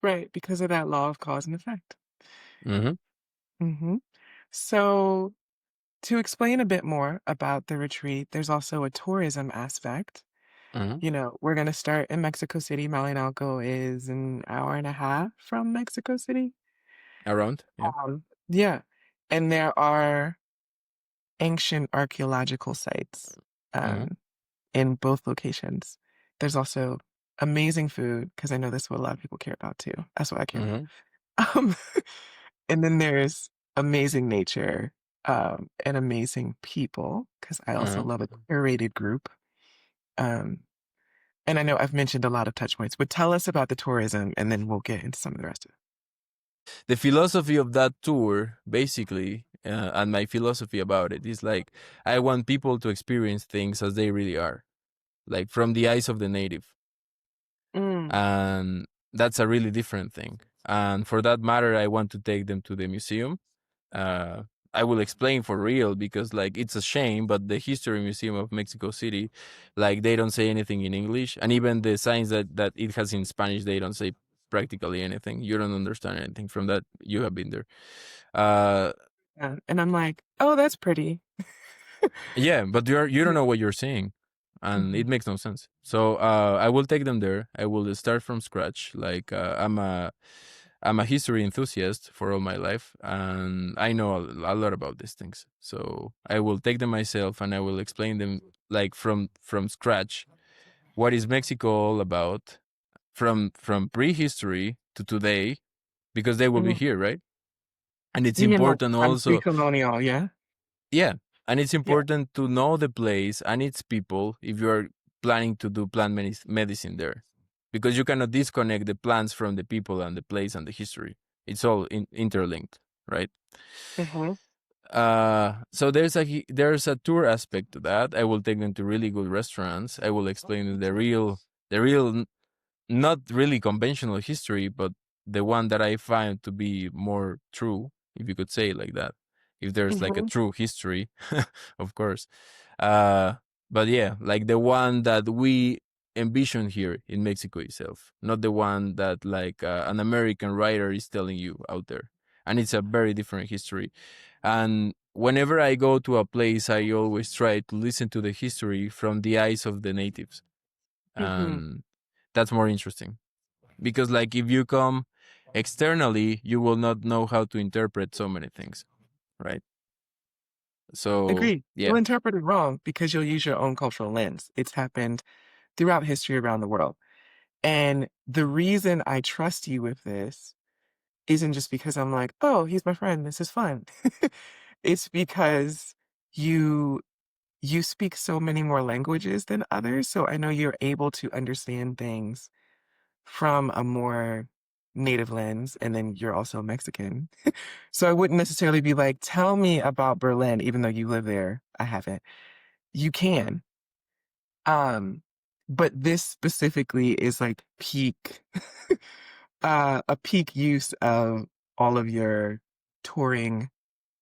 Right. Because of that law of cause and effect. Mm-hmm. Hmm. So, to explain a bit more about the retreat, there's also a tourism aspect. Mm-hmm. We're going to start in Mexico City. Malinalco is an hour and a half from Mexico City. Around, yeah. Yeah. And there are ancient archaeological sites Mm-hmm. um, in both locations. There's also amazing food, because I know that's what a lot of people care about too. That's what I care Mm-hmm. about. Um, and then there's amazing nature and amazing people, because I also Mm-hmm. love a curated group. Um, and I know I've mentioned a lot of touch points, but tell us about the tourism and then we'll get into some of the rest of it. The philosophy of that tour, basically, and my philosophy about it is like I want people to experience things as they really are, like from the eyes of the native. Mm, And that's a really different thing. And for that matter, I want to take them to the museum. uh, I will explain for real because like it's a shame, but the History Museum of Mexico City, like they don't say anything in English, and even the signs that it has in Spanish, they don't say practically anything. You don't understand anything from that. You have been there. Uh, yeah. And I'm like, oh, that's pretty. yeah, but you don't Yeah. know what you're seeing, and Hmm. it makes no sense. So I will take them there. I will start from scratch. Like I'm a history enthusiast for all my life, and I know a lot about these things. So I will take them myself, and I will explain them like from scratch. What is Mexico all about from prehistory to today? Because they will be Hmm. here, right? And it's You mean like important I'm also. pre-colonial, yeah? Yeah, and it's Yeah. important to know the place and its people if you are planning to do medicine there, because you cannot disconnect the plants from the people and the place and the history. It's all interlinked, right? Hmm. So there's a tour aspect to that. I will take them to really good restaurants. I will explain them the real not really conventional history, but the one that I find to be more true, if you could say it like that. If there's like a Hmm. true history, of course. Uh, but yeah, like the one that we envision here in Mexico itself, not the one that like an American writer is telling you out there. And it's a very different history. And whenever I go to a place, I always try to listen to the history from the eyes of the natives. Hmm. And that's more interesting because like if you come externally you will not know how to interpret so many things, right? So Agreed. You'll yeah. interpret it wrong because you'll use your own cultural lens. It's happened throughout history around the world. And the reason I trust you with this isn't just because I'm like, oh, he's my friend. This is fun. It's because you you speak so many more languages than others. So I know you're able to understand things from a more native lens. And then you're also Mexican. So I wouldn't necessarily be like, tell me about Berlin, even though you live there. I haven't. You can. Um, but this specifically is like peak, a peak use of all of your touring,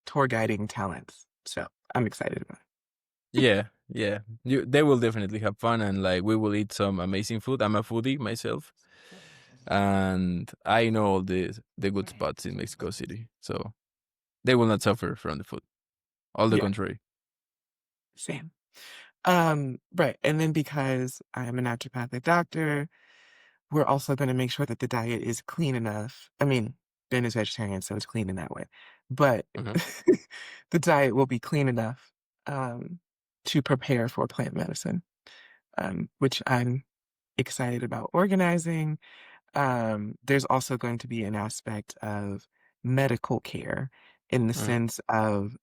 tour guiding talents. So I'm excited about Yeah, yeah, they will definitely have fun, and like we will eat some amazing food. I'm a foodie myself, and I know all the good spots in Mexico City, so they will not suffer from the food, all it. the Yeah, contrary. same. Right. And then because I am a naturopathic doctor, we're also going to make sure that the diet is clean enough. I mean, Ben is vegetarian, so it's clean in that way. But Hmm. the diet will be clean enough um, to prepare for plant medicine, which I'm excited about organizing. There's also going to be an aspect of medical care in the Hmm. sense of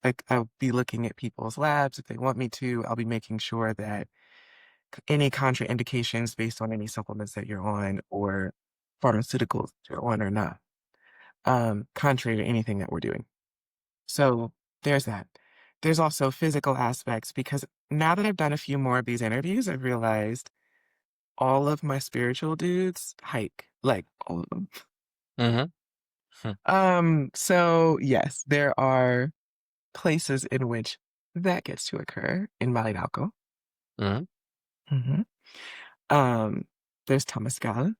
like I'll be looking at people's labs if they want me to. I'll be making sure that any contraindications based on any supplements that you're on or pharmaceuticals you're on or not, contrary to anything that we're doing. So there's that. There's also physical aspects because now that I've done a few more of these interviews, I've realized all of my spiritual dudes hike, like all of them. Mm-hmm. So yes, there are places in which that gets to occur in Malinalco. Mm-hmm. hmm Um, there's Tamascal,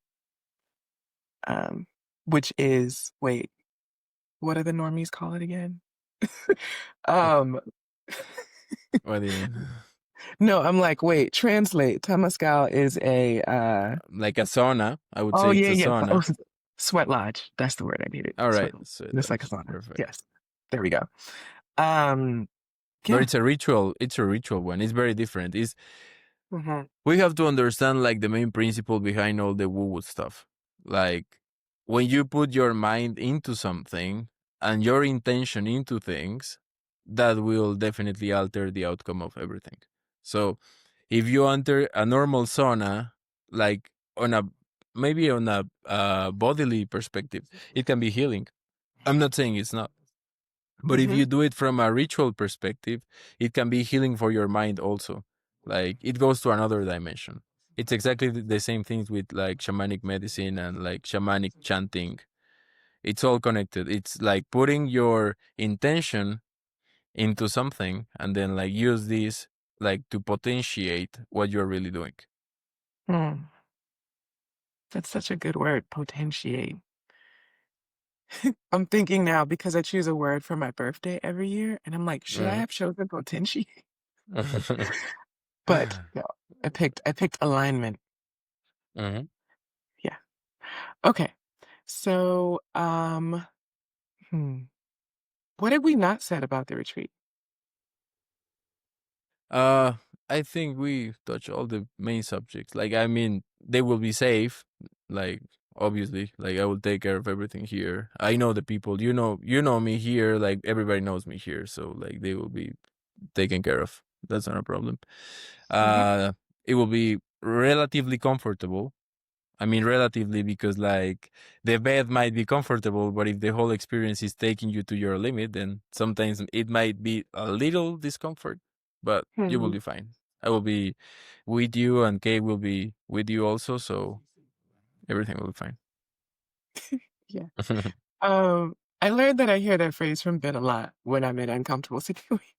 um, which is, wait, what do the normies call it again? um, What do you mean? no, I'm like, wait, translate. Tamascal is a, Like a sauna. I would oh say it's yeah, a yeah. Oh, sauna. sweat lodge. That's the word I needed. All Sweat right. lodge. So Just like a that's sauna. perfect. Yes. There we go. Um, But yeah. it's a ritual. It's a ritual one. It's very different. It's hmm we have to understand like the main principle behind all the woo woo stuff. Like when you put your mind into something and your intention into things, that will definitely alter the outcome of everything. So if you enter a normal sauna, like on a maybe on a bodily perspective, it can be healing. I'm not saying it's not. But if hmm you do it from a ritual perspective, it can be healing for your mind also. Like it goes to another dimension. It's exactly the same things with like shamanic medicine and like shamanic chanting. It's all connected. It's like putting your intention into something and then like use this like to potentiate what you're really doing. Hmm. That's such a good word, potentiate. I'm thinking now because I choose a word for my birthday every year, and I'm like, should I Mhm. have chosen potentiate? But no, I picked alignment. Mhm. Yeah. Okay. So, what have we not said about the retreat? Uh, I think we touch all the main subjects. Like, I mean, they will be safe. Like, obviously, like I will take care of everything here. I know the people. You know me here. Like everybody knows me here. So like they will be taken care of. That's not a problem. hmm Uh, it will be relatively comfortable. I mean, relatively because like the bed might be comfortable, but if the whole experience is taking you to your limit, then sometimes it might be a little discomfort, but you will hmm be fine. I will be with you, and Kay will be with you also, so everything will be fine. Yeah. I learned that I hear that phrase from Ben a lot when I'm in uncomfortable situations.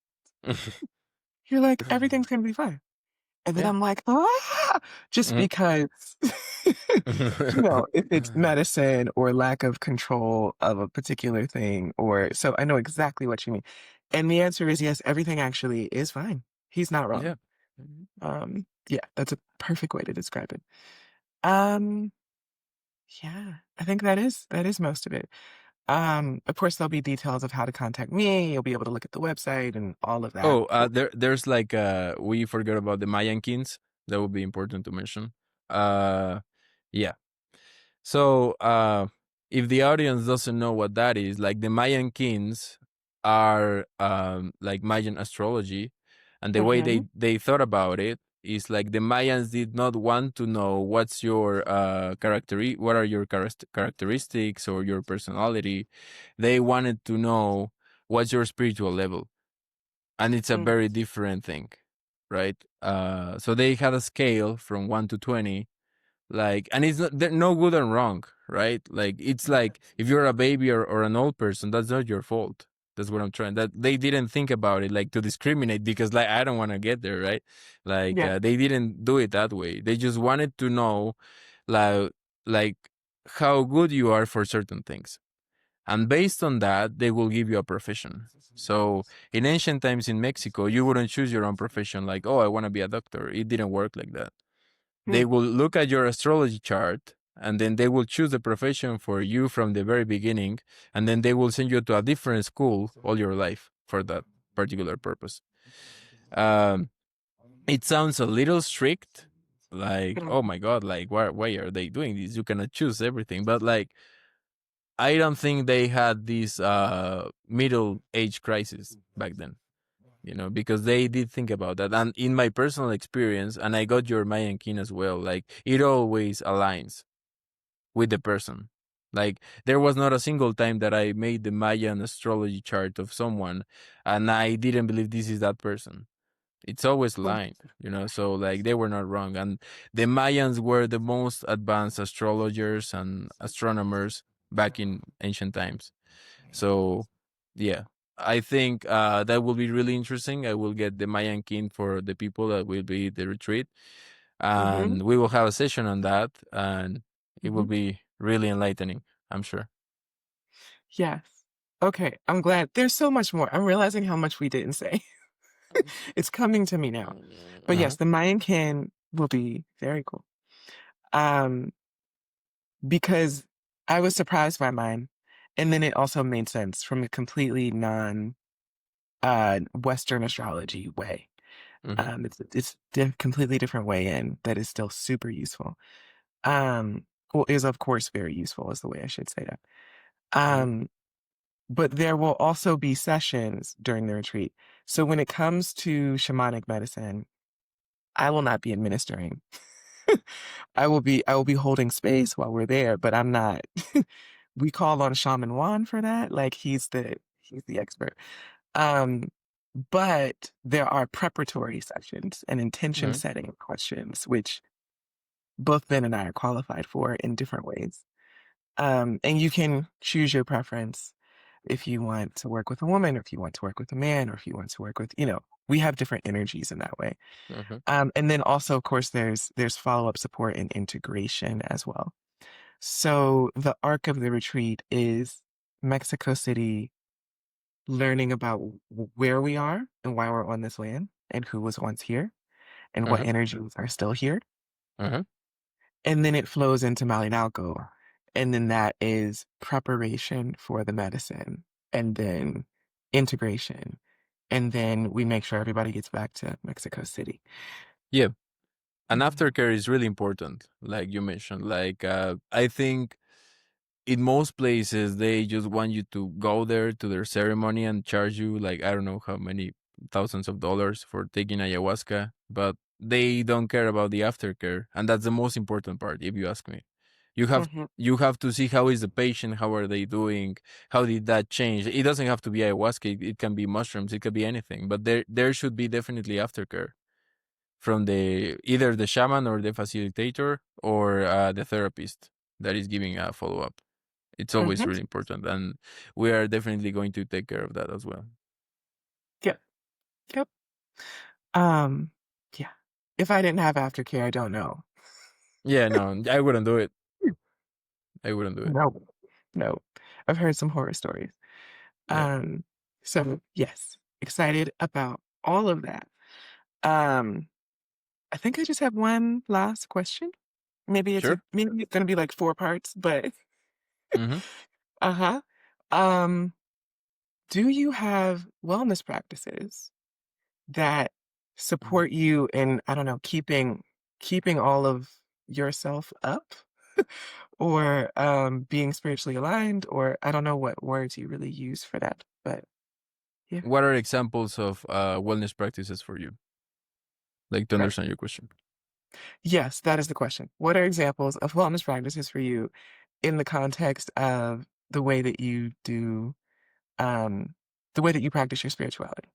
You're like, everything's gonna be fine. And then Yeah. I'm like, ah, just Mhm. because, if it's medicine or lack of control of a particular thing, or so I know exactly what you mean. And the answer is yes, everything actually is fine. He's not Yeah. wrong. Yeah, that's a perfect way to describe it. Um, yeah, I think that is most of it. Of course, there'll be details of how to contact me. You'll be able to look at the website and all of that. Oh, there's like we forgot about the Mayan kings. That would be important to mention. Uh, yeah. So, if the audience doesn't know what that is, like the Mayan kings are like Mayan astrology, and the way hmm they thought about it is like the Mayans did not want to know what's your what are your characteristics or your personality. They wanted to know what's your spiritual level, and it's a very different thing, right? So they had a scale from 1 to 20, like, and it's not no good and wrong, right? Like it's like if you're a baby or an old person, that's not your fault. That's what I'm trying, that they didn't think about it like to discriminate, because like I don't want to get there, right? Like Yeah. they didn't do it that way. They just wanted to know like like how good you are for certain things, and based on that they will give you a profession. So in ancient times in Mexico, you wouldn't choose your own profession like, oh, I want to be a doctor. It didn't work like that. They Mm, will look at your astrology chart, and then they will choose the profession for you from the very beginning, and then they will send you to a different school all your life for that particular purpose. Um, it sounds a little strict, like, mm, oh my god, like why are they doing this? You cannot choose everything. But like I don't think they had this middle age crisis back then. because they did think about that. And in my personal experience, and I got your Mayan kin as well, like it always aligns with the person. Like there was not a single time that I made the Mayan astrology chart of someone and I didn't believe this is that person. It's always aligned. So like they were not wrong. And the Mayans were the most advanced astrologers and astronomers back in ancient times. So yeah, I think that will be really interesting. I will get the Mayan kin for the people that will be the retreat, Mm-hmm. and we will have a session on that, and it will Mm-hmm. be really enlightening, I'm sure. Yes. Okay. I'm glad. There's so much more. I'm realizing how much we didn't say. It's coming to me now. But Uh-huh. yes, the Mayan can will be very cool. Um, because I was surprised by mine. And then it also made sense from a completely non Western astrology way. Hmm. It's completely different way in that is still super useful. Well, is of course very useful is the way I should say that. Hmm. Um, but there will also be sessions during the retreat. So when it comes to shamanic medicine, I will not be administering. I will be holding space while we're there, but I'm not. We call on Shaman Juan for that. Like he's the expert. Um, but there are preparatory sessions and intention Hmm. setting questions, which both Ben and I are qualified for in different ways. And you can choose your preference if you want to work with a woman, or if you want to work with a man, or if you want to work with, we have different energies in that way. Hmm. And then also, of course, there's follow-up support and integration as well. So the arc of the retreat is Mexico City learning about where we are and why we're on this land and who was once here and what Hmm. energies are still here. Hmm. And then it flows into Malinalco. And then that is preparation for the medicine and then integration. And then we make sure everybody gets back to Mexico City. Yeah. And Mhm. aftercare is really important, like you mentioned. Like, I think in most places they just want you to go there to their ceremony and charge you like I don't know how many thousands of dollars for taking ayahuasca, but they don't care about the aftercare, and that's the most important part, if you ask me. You have Mhm. you have to see how is the patient, how are they doing, how did that change. It doesn't have to be ayahuasca, it can be mushrooms, it could be anything, but there should be definitely aftercare from the either the shaman or the facilitator or the therapist that is giving a follow-up. It's always Mhm. really important, and we are definitely going to take care of that as well. Yep. Yep. Um, yeah. If I didn't have aftercare, I don't know. Yeah, no, I wouldn't do it. I wouldn't do it. No. No. I've heard some horror stories. Yeah, Um, so yes, excited about all of that. Um, I think I just have one last question. sure. Maybe it's gonna be like four parts, but Hmm. uh-huh. Um, do you have wellness practices that support you in, I don't know, keeping all of yourself up or being spiritually aligned, or I don't know what words you really use for that, but yeah. What are examples of wellness practices for you? Like to Right. understand your question. Yes, that is the question. What are examples of wellness practices for you in the context of the way that you do, um, the way that you practice your spirituality?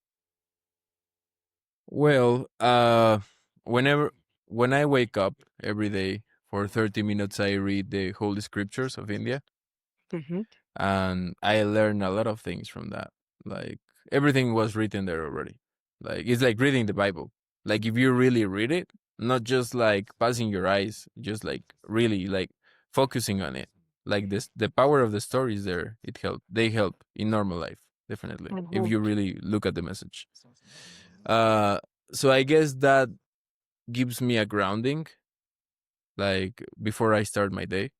Well, whenever when I wake up every day for 30 minutes, I read the Holy Scriptures of India, Hmm. and I learn a lot of things from that. Like everything was written there already. Like it's like reading the Bible. Like if you really read it, not just like passing your eyes, just like really like focusing on it. Like this, the power of the stories there. It help. They help in normal life definitely if Hmm. you really look at the message. Uh, so I guess that gives me a grounding, like before I start my day,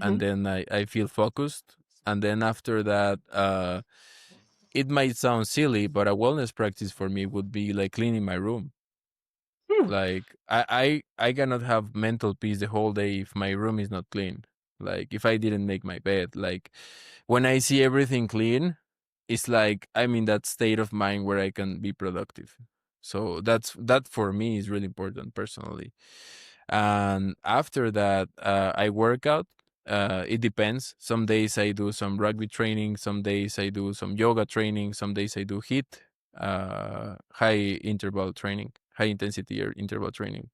and Hmm. then I feel focused, and then after that, it might sound silly, but a wellness practice for me would be like cleaning my room. Hmm. Like I cannot have mental peace the whole day if my room is not clean. Like if I didn't make my bed, like when I see everything clean, it's like I'm in that state of mind where I can be productive. So that for me is really important personally. And after that, I work out. It depends. Some days I do some rugby training. Some days I do some yoga training. Some days I do HIIT, high interval training, high intensity or interval training.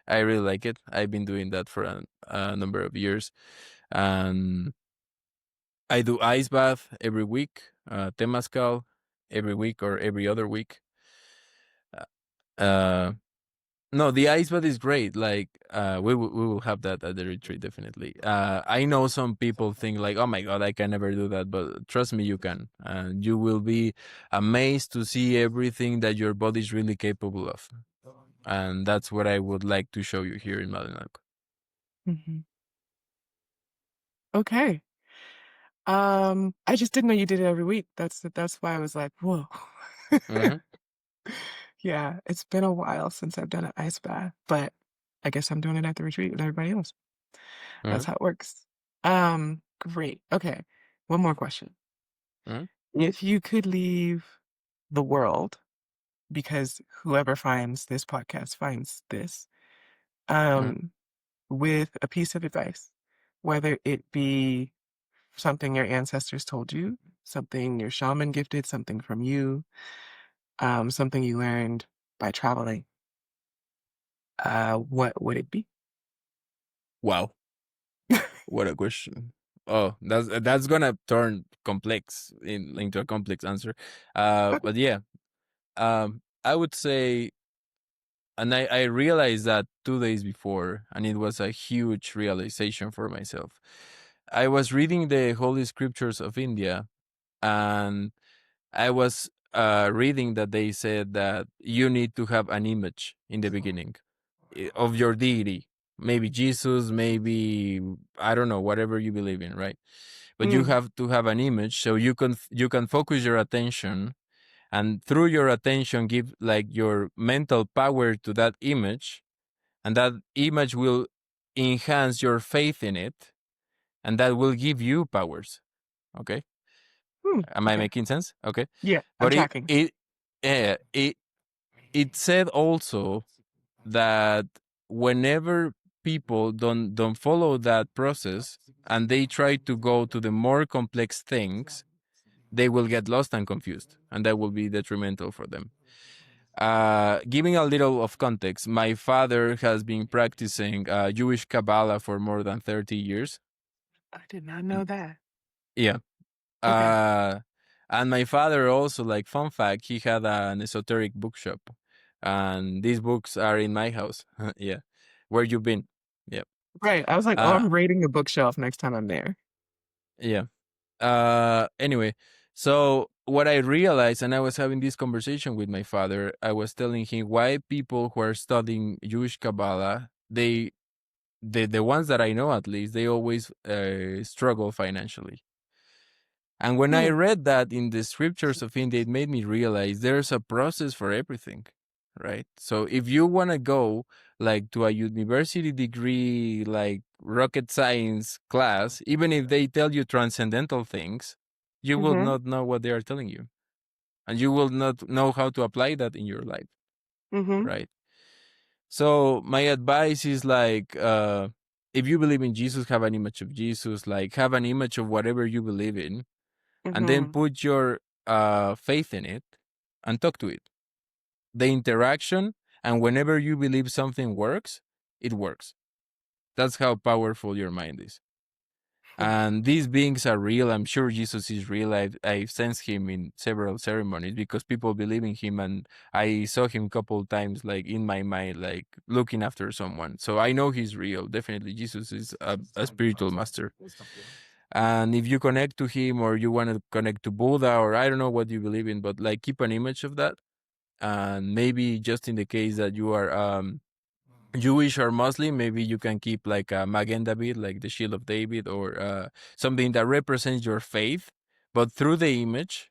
I really like it. I've been doing that for a number of years, and I do ice bath every week, temazcal every week or every other week. Uh, no, the ice bath is great. Like we will have that at the retreat definitely. I know some people think like, oh my god, I can never do that, but trust me, you can, and you will be amazed to see everything that your body is really capable of. And that's what I would like to show you here in Malinalco. Hmm. Okay. I just didn't know you did it every week. That's why I was like, whoa. Hmm. Yeah, it's been a while since I've done an ice bath, but I guess I'm doing it at the retreat with everybody else. Hmm. That's how it works. Great. Okay. One more question. Hmm. If you could leave the world, because whoever finds this podcast finds this, Hmm. um, with a piece of advice, whether it be something your ancestors told you, something your shaman gifted, something from you, something you learned by traveling, what would it be? Wow, what a question. Oh, that's gonna turn complex into a complex answer. But yeah, I would say, and I realized that 2 days before, and it was a huge realization for myself. I was reading the Holy Scriptures of India, and I was reading that they said that you need to have an image in the beginning of your deity. Maybe Jesus, maybe I don't know, whatever you believe in, right? But you Mm, have to have an image so you can focus your attention, and through your attention give like your mental power to that image, and that image will enhance your faith in it, and that will give you powers. Okay, am I okay. making sense? Okay, Yeah, I'm but it tracking. it uh, it it said also that whenever people don't follow that process and they try to go to the more complex things, they will get lost and confused, and that will be detrimental for them. Giving a little of context, my father has been practicing Jewish Kabbalah for more than 30 years. I did not know that. Yeah. Okay. Uh, and my father also, like, fun fact, he had an esoteric bookshop. And these books are in my house. Yeah. Where you been? Yeah. Right. I was like, oh, Uh, I'm raiding the bookshelf next time I'm there. yeah. Anyway, so what I realized, and I was having this conversation with my father, I was telling him why people who are studying Jewish Kabbalah, the ones that I know at least, they always struggle financially. And when I Hmm. read that in the scriptures of India, it made me realize there's a process for everything, right? So if you want to go like to a university degree, like rocket science class, even if they tell you transcendental things, you will Mm-hmm. not know what they are telling you, and you will not know how to apply that in your life, Mm-hmm. right? So my advice is like, if you believe in Jesus, have an image of Jesus, like have an image of whatever you believe in, and then Mm-hmm. put your faith in it and talk to it. The interaction, and whenever you believe something works, it works. That's how powerful your mind is. And these beings are real. I'm sure Jesus is real. I've sensed him in several ceremonies because people believe in him, and I saw him a couple times, like in my mind, like looking after someone. So I know he's real. Definitely, Jesus is a spiritual master. And if you connect to him, or you want to connect to Buddha, or I don't know what you believe in, but like keep an image of that. And maybe just in the case that you are Jewish or Muslim, maybe you can keep like a Magen David, like the Shield of David, or something that represents your faith, but through the image,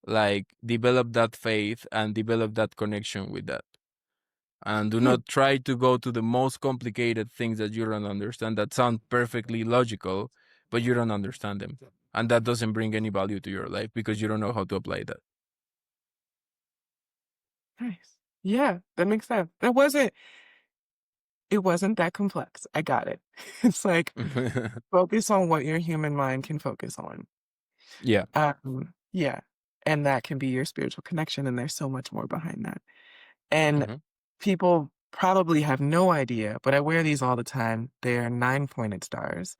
like develop that faith and develop that connection with that. And do Hmm. not try to go to the most complicated things that you don't understand that sound perfectly logical, but you don't understand them. and that doesn't bring any value to your life because you don't know how to apply Nice. Yeah, that makes sense. It wasn't that complex. I got it. It's like that. focus on what your human mind can focus on. Yeah. Yeah. And that can be your spiritual connection, and there's so much more behind that. And Hmm. people probably have no idea, but I wear these all the time. They are nine-pointed stars,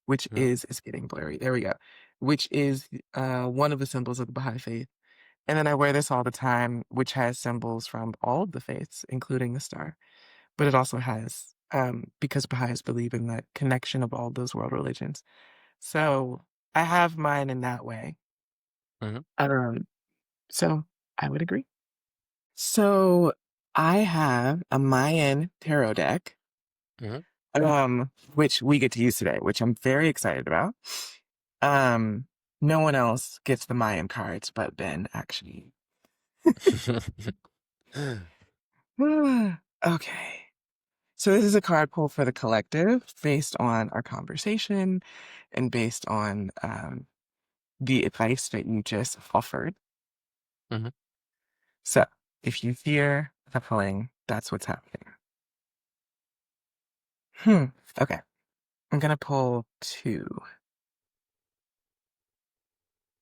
which Hmm. is it's getting blurry. There we go. Which is one of the symbols of the Baha'i faith. And then I wear this all the time, which has symbols from all of the faiths, including the star. But it also has, because Baha'is believe in the connection of all those world religions. So I have mine in that way. Hmm. Um, so I would agree. So I have a Mayan tarot deck, Hmm. which we get to use today, which I'm very excited about. Um, no one else gets the Mayan cards but Ben, actually. Okay. So this is a card pull for the collective based on our conversation and based on the advice that you just offered. Hmm. So if you hear the pulling, that's what's happening. Hmm. Okay. I'm gonna pull two.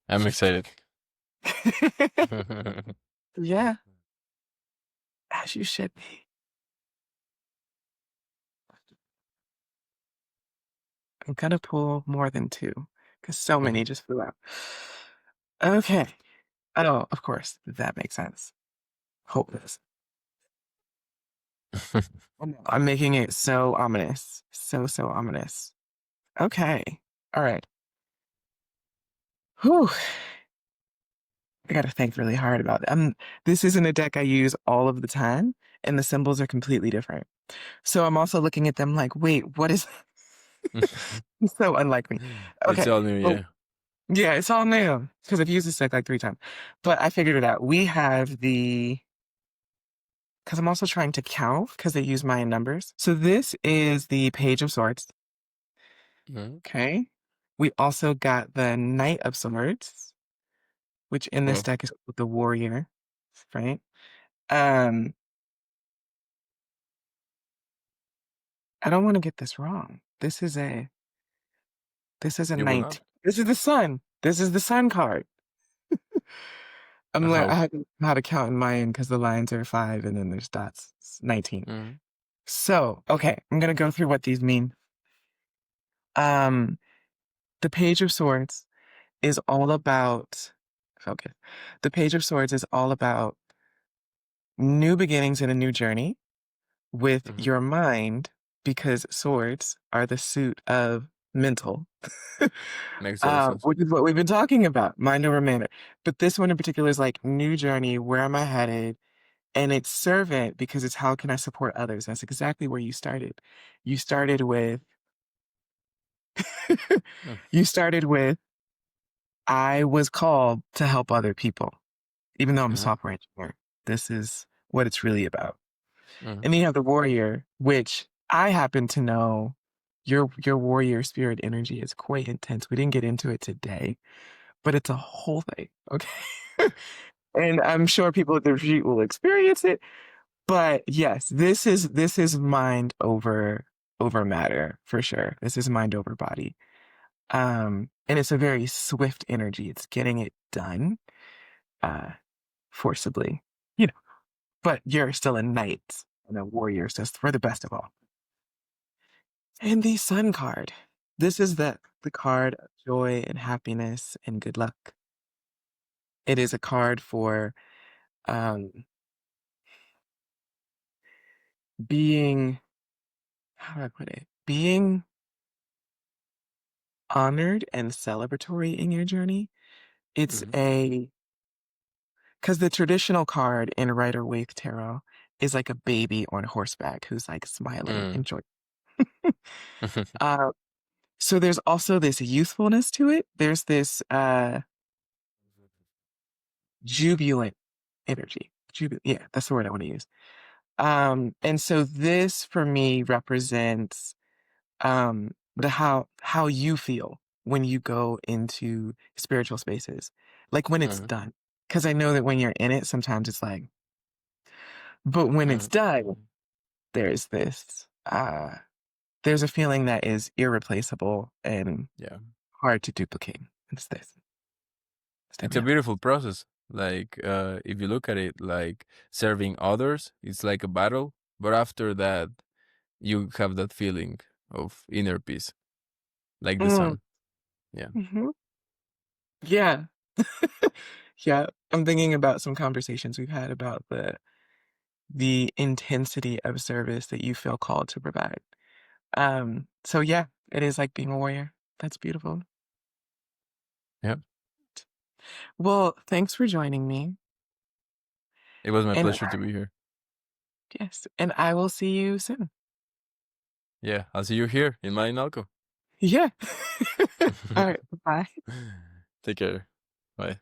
I'm excited. Yeah, as you should be. I'm gonna pull more than two because so many just flew out. Okay. Oh, of course, that makes sense. Hopeless. Oh, no, I'm making it so ominous. So ominous. Okay. All right. Whew. I gotta think really hard about it. This isn't a deck I use all of the time, and the symbols are completely different. So I'm also looking at them like, wait, what is so unlike me? It's Okay. all new, Well, yeah. yeah, it's all new because I've used this deck like three times. But I figured it out. We have because I'm also trying to count because they use Mayan numbers. So this is the Page of Swords. Mhm. Okay. We also got the Knight of Swords, which in this Well, deck is the Warrior, right? Um, I don't want to get this wrong. This is a you will not. 19. This is the Sun. This is the Sun card. I How? had to know how to count in Mayan because the lines are five and then there's dots. It's 19. Mhm. So, okay, I'm gonna go through what these mean. Um, the Page of Swords is all about focus. The Page of Swords is all about new beginnings in a new journey with Mhm. your mind because swords are the suit of mental, Makes total sense. which is what we've been talking about, mind over matter. But this one in particular is like new journey. Where am I headed? And it's servant because it's how can I support others? That's exactly where you started. You started with, Mm. you started with, I was called to help other people, even though I'm a Mhm. software engineer. This is what it's really about. Mhm. And then you have the warrior, which I happen to know your warrior spirit energy is quite intense. We didn't get into it today, but it's a whole thing. Okay. And I'm sure people at the retreat will experience it. But yes, this is mind over matter for sure. This is mind over body. And it's a very swift energy. It's getting it done uh forcibly. You know, but you're still a knight and a warrior, so it's for the best of all. And the Sun card. This is the card of joy and happiness and good luck. It is a card for um, being, how do I put it? Being honored and celebratory in your journey. It's Mhm. because the traditional card in Rider Waite Tarot is like a baby on horseback who's like smiling Mm. and joy. Uh, so there's also this youthfulness to it. There's this jubilant energy. Yeah, that's the word I want to use. And so this for me represents the how you feel when you go into spiritual spaces, like when it's Uh, done. Because I know that when you're in it, sometimes it's like, but when uh, it's done, there's this, there's a feeling that is irreplaceable and yeah. hard to duplicate. It's this. It's a beautiful process. Like if you look at it, like serving others, it's like a battle, but after that, you have that feeling of inner peace, like the Mm, sun. Yeah. mhm. Yeah. Yeah. I'm thinking about some conversations we've had about the intensity of service that you feel called to provide. So yeah, it is like being a warrior. That's beautiful. Yeah. Well, thanks for joining me. It was my And pleasure to be here. yes, and I will see you soon. Yeah. I'll see you here in my Nalco. Yeah. All right. Bye. Take care. Bye.